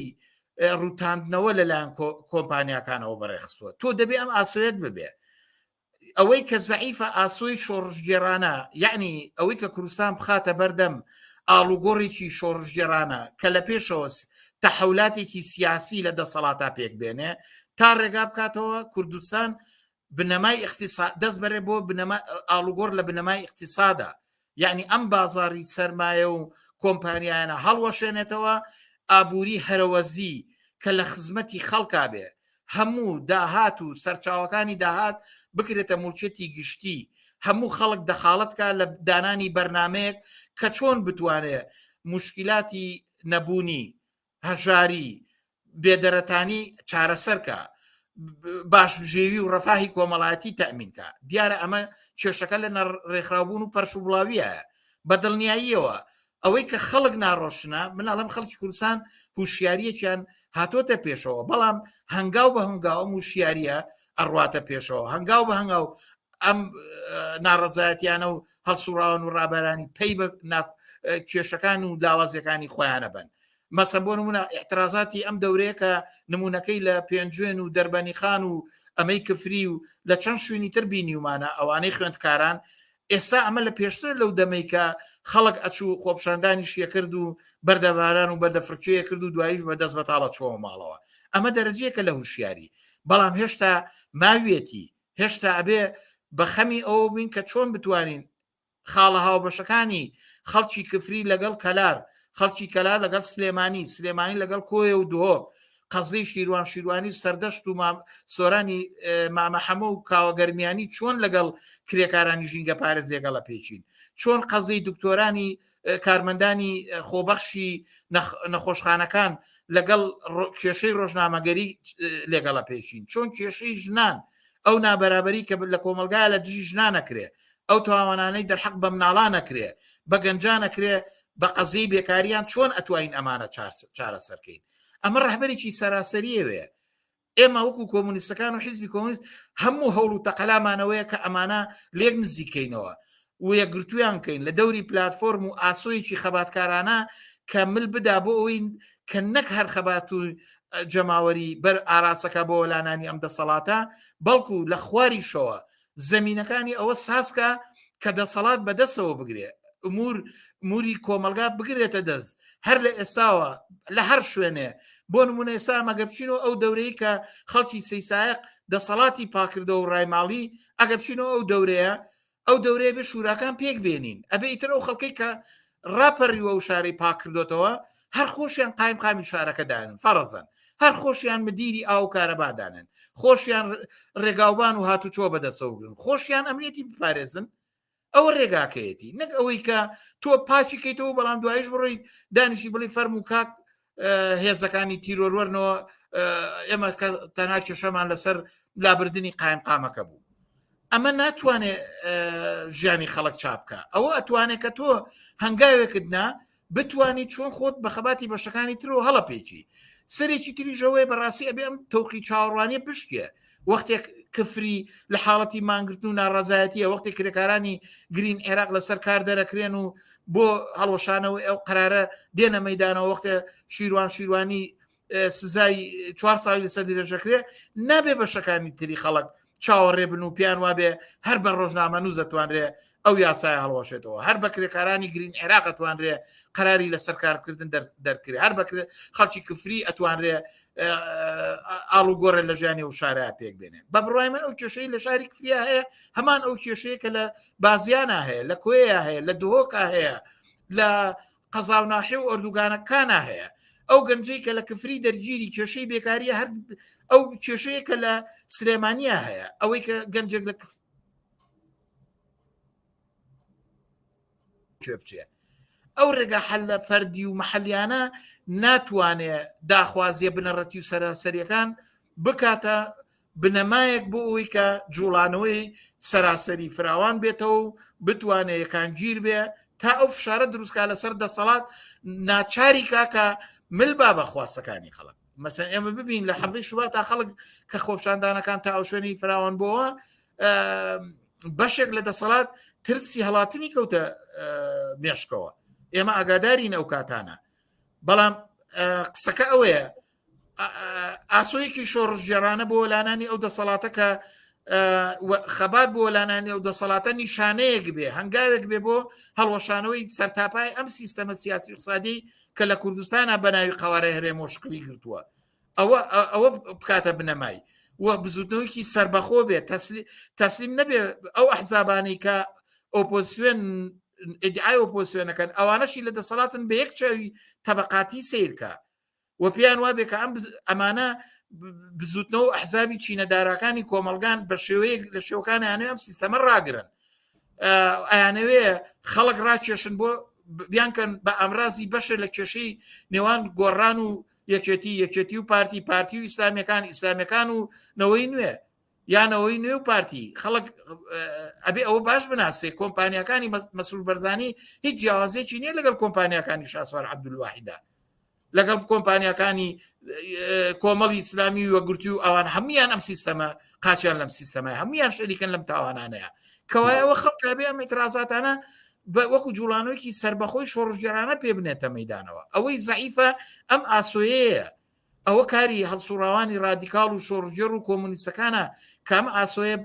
ڕوتاندنەوە لەلایەن کۆمپانیاکانەوە بەڕێخستووە. تۆ دەبێ ئەم ئاسۆیەت ببێ. ئەوەی کە زەعیفە ئاسۆی شۆڕژگێرانە، یعنی ئەوەی کە کوردستان بخاتە بەردەم ئاڵوگۆڕێکی شۆڕژگێرانە کە لە پێشەوە تەحولاتێکی سیاسی لە دەسەڵاتا پێک بێنێ تا ڕێگا بکاتەوە کوردستان بنەمای اقتصاد دەست بەرێ بۆ ئاڵوگۆڕ لە بنەمای اقتصادا، یعنی ئەم بازاری سەرمایە و کۆمپانیایانە هەڵوەشێنێتەوە ئابووری هەرەوەزی کە لە خزمەتی خەڵکا بێ، هەموو داهات و سەرچاوەکانی داهات بکرێتە موڵچێتی گشتی، هەموو خەڵک دەخاڵەتکە لە دانانی بەرنمەیەک کە چۆن بتوانێت مشکلاتی نەبوونی، هەژاری، بێدەرەتانی چارەسەرکە، باش بژێوی و ڕەفاهی کۆمەڵایەتی تەمینکە. دیارە ئەمە کێشەکە لە ڕێکخراوبوون و پەرش و بڵاویە بە دڵنیاییەوە. ئەوەی کە خەڵک ناڕۆشنە، مناڵم خەڵکی کوردستان هوشیاریەکیان هاتۆتە پێشەوە، بەڵام هەنگاو بە هەنگاو ئەم وشیاریە ئەڕواتە پێشەوە، هەنگاو بە هەنگاو ئەم ناڕەزایەتیانە و هەڵسوڕاون و ڕابەرانی پێی بە کێشەکان و لاوازیەکانی خۆیانە بن. مەسەن بۆ نمونە ئێعترازاتی ئەم دەورەیە کە نمونونەکەی لە پێنجوێن و دەربەنی خان و ئەمەی کفری و لە چەند شوێنی تر بینیومانە ئەوانەی خوێندکاران، ئێستا ئەمە لە پێشتر لەو دەمەی کە خەڵک ئەچوو خۆپشاندانی شیە کرد و بەردەباران و بەردەفرچەیە کرد و دواییش بە دەست بەتاڵە چۆوە ماڵەوە. ئەمە دەرەجەیەکە لە هوشیاری، بەڵام هێشتا ماوێتی، هێشتا ئەبێ بە خەمی ئەوە بین کە چۆن بتوانین خاڵە هاوبەشەکانی خەڵکی کفری لەگەڵ کەلار، خەڵکی کەلار لەگەڵ سلێمانی لەگەڵ کۆیە و دوهۆ، قەزەی شیروانی سەردەشت و سۆرانی مامە هەمە و کاوەگەرمیانی چۆن لەگەڵ کرێکارانی ژینگە پارێزێگە لە پێچین، چۆن قەزەی دکتۆرانی کارمەندانی خۆبەخشی نەخۆشخانەکان لەگەڵ کێشەی ڕۆژنامەگەری لێگەڵە پێچین، چۆن کێشەی ژنان، ئەو نابەرابەری کە لە کۆمەلگایە لە دژی ژنان نەکرێ، ئەو تاوانانەی دەرحەق بە مناڵان نەکرێ، بە گەنجان نەکرێ، بە قەزەی بێکاریان چۆن ئەتوانین ئەمانە چارەسەرکەین. ئەمە ڕەهبەرێکی سەراسەریەوێ. ئێمە وەکو کۆمونیستەکان و حیزبی کۆمونیست هەموو هەوڵ و تەقەلامانەوەیە کە ئەمانە لێک نزیکەینەوە و یەکگرتویان کەین لە دەوری پلاتفۆرم و ئاسۆیەکی خەباتکارانە کە مل بدا بۆ ئەوەی کە نەک هەر خەبات و جەماوەری بەر ئاراسەکە بۆ لانانی ئەم دەسەڵاتە، بەڵکو لە خواریشەوە زەمینەکانی ئەوە ساسکە کە دەسەڵات بەدەستەوە بگرێ، موری کۆمەلگا بگرێتە دەست هەر لە ئێستاوە لە هەر شوێنێ. بۆ نمونە ئێستا مەگەرچینەوە ئەو دەورەی کە خەڵکی سەیسایق دەسەڵاتی پاکردە و ڕایماڵی ئەگەر بچینەوە ئەو دەورەیە بە شوراکان پێک بێنین ئەبێ ئیتر ئەو خەڵکەی کە ڕاپەڕیوە و شاری پاک کردوتەوە هەر خۆشیان قامی شارەکە دانن فەرەزن هەر خۆشیان مدیری ئاو کارەبادانن خۆشیان ڕێگاوبان و هاتوچۆ بەدەسەوگرن خۆشیان ئەمنیەتی بپارێزن ئەوە ڕێگاکەیەتی نەک ئەوەی کە تۆ پاچی کەیتەوە بەڵام دوایش بڕۆی دانیشی بڵی فەرم و کاک هێزەکانی تیرۆروەرنەوە ئێمە تەنها کێشەمان لەسەر لابردنی قامەکە بوو ئەمە ناتوانێت ژیانی خەڵک چاپکە ئەوە ئەتوانێت کە تۆ هەنگاوێکتنا بتانی چۆن خۆت بە خەباتی بەشەکانی ترەوە هەڵە پێچی سەرێکی تریژەوەی بەڕاستی ئەبێ ئەم تەوقی چاوەڕوانیە پشتێ وەختێک کفری لە حاڵەتی مانگرتن و ناڕازایەتیە وەختی کرێکارانی گرین عێراق لەسەر کار دەرەکرێن و بۆ هەڵوەشانەوەی ئەو قرارە دێنە مەیدانەوە وەختێ شیروانی سزای 4 ساڵی لەسەر درێژەکرێ نابێ بەشەکانی تری خەڵک چاوەڕێ بن و پیان وابێ هەر بە ڕۆژنامە نووز دەتوانرێ ئەو یاسای هەڵوەشێتەوە هەر بە کرێکارانی گرین عێراق ئەتوانرێ قراری لەسەر کارکردن دەرکرێ هەر بە خەڵکی کفری ئەتوانرێ ئاڵوگۆڕە لە ژیانی و شارە پێک بێنێ بە بڕای من ئەو کێشەی لە شاری کفریا هەیە هەمان ئەو کێشەیە کە لە بازیانە هەیە لە کوێیە هەیە لە دهۆکە هەیە لە قەزاوناحی و ئۆردوگانەکانە هەیە ئەو گەنجەی کە لە کفری دەرگیری کێشەی بێکاریە هەر ئەو کێشەیە کە لە سلێمانیە هەیە ئەوەی کە گەنجێک لە بچێ ئەو ڕێگا حەل لە فەردی و مەحەلیانە ناتوانێت داخوازیە بنەڕەتی و سەراسەریەکان بکاتە بنەمایەک بۆ ئەوەی کە جوڵانەوەی سەراسەری فراوان بێتەوە و بتوانێت یەکانگیر بێ تا ئەو فشارە دروستکە لەسەر دەسەڵات ناچاری کاکە ملبا بە خواستەکانی خەڵک مەسەن ئێمە ببین لە حەڤی شوبات تا خەڵک کە خۆپشاندانەکان تا ئەو شوێنی فراوان بۆەوە بەشێک لە دەسەڵات ترسی هەڵاتنی کەوتە مێشکەوە ئێمە ئاگادارین ئەو کاتانە بەڵام قسەکە ئەوەیە ئاسۆیەکی شۆڕژگێڕانە بۆ لانانی ئەو دەسەڵاتە کە خەبات بۆ لانانی ئەو دەسەڵاتە نیشانەیەک بێ هەنگاوێک بێ بۆ هەڵوەشانەوەی سەرتاپای ئەم سیستەمە سیاسی اقتصادی کە لە کوردستانە بەناوی قەوارەی هەرێم و شکلی گرتووە ئەوە بکاتە بنەمای وە بزوتنەوەیکی سربەخۆ بێت تەسلیم نەبێ ئەو ئەحزابانی کە ئۆپۆزیسیۆن ئیدعای ئۆپۆزیسیۆنەکەن ئەوانەشی لە دەسەڵاتن بە یەک چاوی تەبەقاتی سیرکە و پێیان وابێ کە ئەمانە بزوتنەوە ئەحزابی چینەدارەکانی کۆمەلگان بە شێوەیەک لە شێوەکان یانەوێ ئەم سیستەمە ڕاگرن ئەیانەوێ خەڵک ڕاکێشن بۆ بیانکەن بە ئەمرازی بەشە لە کێشەی نێوان گۆڕان و یەکێتی و پارتی و ئیسلامیەکان و نەوەی نوێ یانەوەی نوێ و پارتی خەڵک ئەبێ ئەوە باش بناسێ کۆمپانیەکانی مەسئول بەرزانی هیچ جیاوازێکی نییە لەگەڵ کۆمپانیەکانی شاسوار عەبدولواحیدا لەگەڵ کۆمپانیەکانی کۆمەڵی ئیسلامی وەگرتی و ئەوان هەمویان ئەم سیستەمە قاچیان لەم سیستەمە هەمویان شەریکن لەم تاوانانەیە کەوایەوە خەڵکە بێ ئەم ئێترازاتانە وەکو جوڵانەوەیکی سربەخۆی شۆڕژگێرانە پێ بنێتە مەیدانەوە ئەوەی زەعیفە ئەم ئاسۆیەیە ئەوە کاری هەڵسوڕاوانی رادیکال و شۆڕژگێر و کۆمونیستەکانە کام ئاسۆیە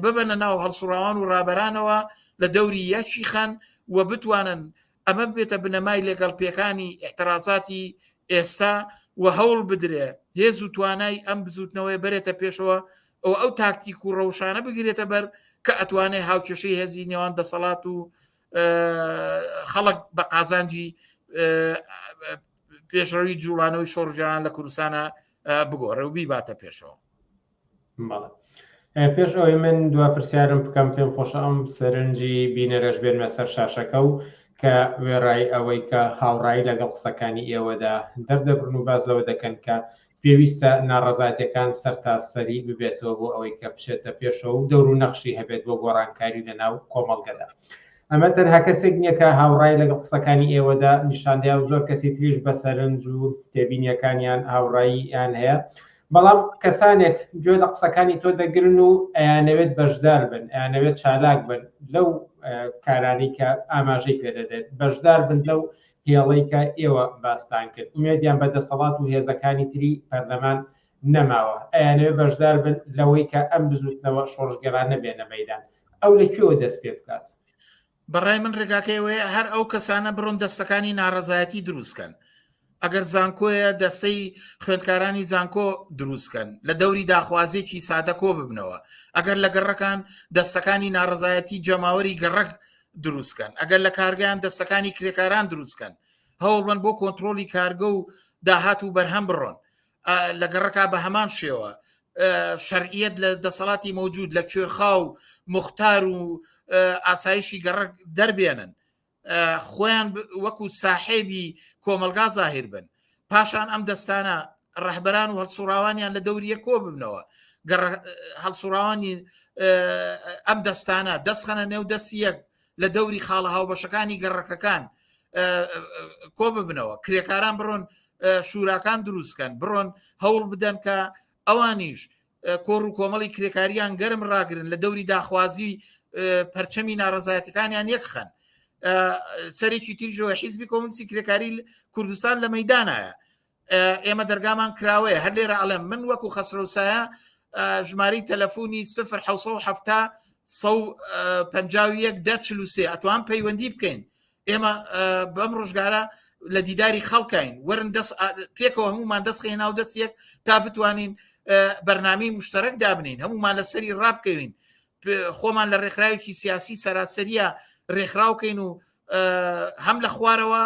ببەنە ناو هەڵسوڕاوان و ڕابەرانەوە لە دەوری یەکی خەن و بتوانن ئەمە بێتە بنەمای لەگەڵ پێکانی احترازاتی ئێستا و هەوڵ بدرێ هێز و توانای ئەم بزوتنەوەی بێتە پێشەوە ئەو تاکتیک و ڕەوشانە بگرێتە بەر کە ئەتوانێت هاوکێشەی هێزی نێوان دەسەڵات و خەڵک بە قازانجی پێشڕەوی جوڵانەوەی شۆڕژیان لە کوردستانە بگۆڕێ و بیباتە پێشەوە. پێش ئەوەی من دوا پرسیارم بکەم پێم خۆشە ئەم سەرنجی بینەرەش بێنمە سەر شاشەکە و کە وێڕای ئەوەی کە هاوڕایی لەگەڵ قسەکانی ئێوەدا دەردەبرن و باز لەوە دەکەن کە پێویستە ناڕەزاتیەکان سەرتاسەری ببێتەوە بۆ ئەوەی کە بچێتە پێشەوە و دەور و نەخشی هەبێت بۆ گۆڕانکاری لەناو کۆمەڵگەدا. ئەمە تەنها کەسێک نییە کە هاوڕای لەگەڵ قسەکانی ئێوەدا نیشاندیا و زۆر کەسی تریش بە سەرنج و تێبینیەکانیان هاوڕاییان هەیە بەڵام کەسانێک گوێ لە قسەکانی تۆ دەگرن و ئەیانەوێت بەشدار بن ئەیانەوێت چالاک بن لەو کارانی کە ئاماژەی پێدەدێت بەشدار بن لەو هێڵەی کە ئێوە باستان کرد ومێدیان بە دەسەڵات و هێزەکانی تری پەرلەمان نەماوە ئەیانەوێت بەشدار بن لەوەی کە ئەم بزوتنەوە شۆڕژگەرانە بێنە مەیدان ئەو لەکوێوە دەست پێ بکات. بەڕای من ڕێگاکەیەوەیە هەر ئەو کەسانە بڕۆن دەستەکانی ناڕەزایەتی دروستکەن ئەگەر زانکۆیە دەستەی خوێندکارانی زانکۆ دروستکەن لە دەوری داخوازێکی سادە کۆ ببنەوە، ئەگەر لە گەڕەکان دەستەکانی ناڕزایەتی جەماوەری گەڕک دروستکەن، ئەگەر لە کارگەیان دەستەکانی کرێکاران دروستکەن، هەوڵ بن بۆ کۆنتترۆلی کارگە و داهات و بەرهەم بڕۆن لە گەڕەکە بە هەمان شێوە شەرعیەت لە دەسەڵاتی مەوجود لە کوێخاو مختار و ئاسایشی گەڕک دەربێنن، خۆیان وەکو ساحێبی کۆمەلگا زاهیر بن، پاشان ئەم دەستانە ڕەهبەران و هەڵسوڕاوانیان لە دەوریە کۆ ببنەوە، هەڵسوڕاوانی ئەم دەستانە دەستخەنە نێو دەستی یەک لە دەوری خاڵە هاوبەشەکانی گەڕەکەکان کۆ ببنەوە، کرێکاران بڕۆن شوراکان دروستکەن، بڕۆن هەوڵ بدەن کە ئەوانیش کۆڕ و کۆمەڵی کرێکاریان گەرم ڕاگرن لە دەوری داخوازی پەرچەمی ناڕزایەتەکانیان یەکخەن. سەرێکی تریژەوە حیزبی کۆمونسی کرێکاری کوردستان لە مەیدانایە، ئێمە دەرگامان کراوەیە، هەر لێرە ئەڵێم من وەکو خەسرەوسایە ژمارەی تەلەفۆنی 0 1950 ئەتوان پەیوەندی بکەین، ئێمە بەم ڕۆژگارە لە دیداری خەڵکین، وەرن پێکەوە هەمومان دەستخێن ناو دەستێک تا بتوانین بەرنامەی مشتەرەک دابنین، هەمومان لەسەری ڕابکەوین، خۆمان لە ڕێکخراوێکی سیاسی سەراسەریە ڕێکخراوکەین و هەم لە خوارەوە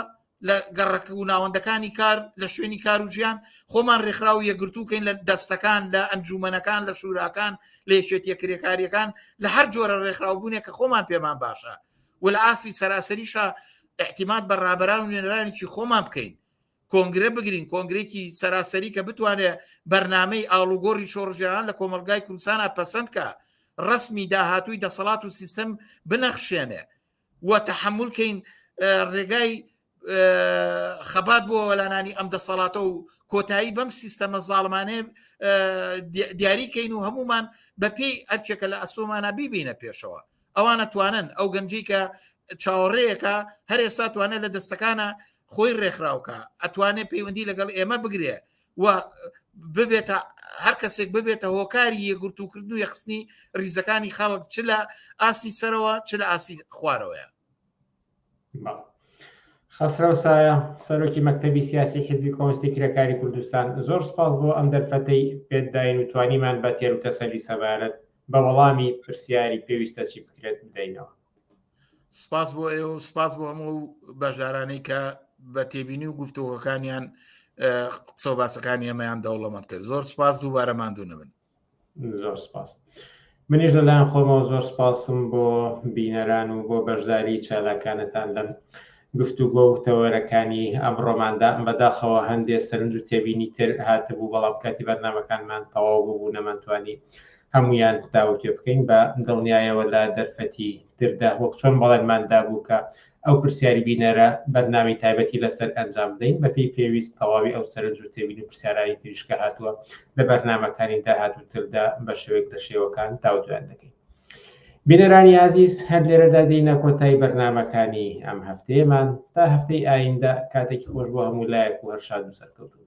لە گەڕەکە و ناوەندەکانی کار لە شوێنی کار و ژیان خۆمان ڕێکخراو یەکگرتووکەین لە دەستەکان لە ئەنجومەنەکان لە شوراکان لە یەکێتیە کرێکاریەکان لە هەر جۆرە ڕێکخراوبوونێک کە خۆمان پێمان باشە و لە ئاسی سەراسەریشە احتیمات بە ڕابەران و نوێنەرانێکی خۆمان بکەین، کۆنگرە بگرین، کۆنگرێکی سەراسەری کە بتوانێت بەرنامەی ئاڵوگۆڕی شۆڕژێران لە کۆمەلگای کوردستانە پەسەندکە، ڕسمی داهاتووی دەسەڵات و سیستەم بنەخشێنێ و تەحملکەین ڕێگای خەبات بۆ وەلانانی ئەم دەسەڵاتە و کۆتایی بەم سیستەمە زاڵمانێ دیاریکەین و هەمومان بە پێی ئەرچێکە لە ئەسۆمانە بیبینە پێشەوە، ئەوانە توانن ئەو گەنجی کە چاوەڕێیەکە هەر ئێستا توانێت لە دەستەکانە خۆی ڕێکخراوکە، ئەتوانێت پەیوەندی لەگەڵ ئێمە بگرێ و ببێتە هەر کەسێک ببێتە هۆکاری یەگرتوکردن و یەخستنی ریزەکانی خەڵک چ لە ئاسی سەرەوە چ لە ئاسی خوارەوەیە. خەسرەوسایە سەرۆکی مەکتەبی سیاسی حیزبی کۆمونستی کرێکاری کوردستان، زۆر سپاس بۆ ئەم دەرفەتەی پێداین و توانیمان بە تێر و تەسەلی سەبارەت بە وەڵامی پرسیاری پێویستە چی بکرێت بدەینەوە. سپاس بۆ ئێوە و سپاس بۆ هەموو بەشدارانەی کە بە تێبینی و گفتوگۆکانیان قسە و باسەکانی ئێمەیان دەوڵەمەند کرد. زۆر سپاس دووبارە ماندوو نەبن. زۆر سپاس. منیش لەلایەن خۆمەوە زۆر سپاسم بۆ بینەران و بۆ بەشداری چالاکانتان لەم گفتوگۆ و تەوەرەکانی ئەمڕۆماندا. بەداخەوە هەندێک سەرنج و تێبینی تر هاتبوو، بەڵام کاتی بەرنامەکانمان تەواو بوو نەمانتوانی هەمویان داوتێ بکەین. بە دڵنیایەوە لە دەرفەتی تردا وەک چۆن بەڵێنماندا بوو کە ئەو پرسیاری بینەرە بەرنامی تایبەتی لەسەر ئەنجام بدەین بە پێی پێویست تەواوی ئەو سەرنج و تێبینی و پرسیارانی تریشکە هاتووە لە بەرنامەکانی داهاتووتردا بە شێوەیەک لە شێوەکان داوتیان دەکەین. بینەرانی عزیز، هەر لێرەدا دێینە کۆتایی بەرنامەکانی ئەم هەفتەیەمان تا هەفتەی ئایندە. کاتێکی خۆش بۆ هەموو لایەک و هەر شاد و سەرکەوتوو.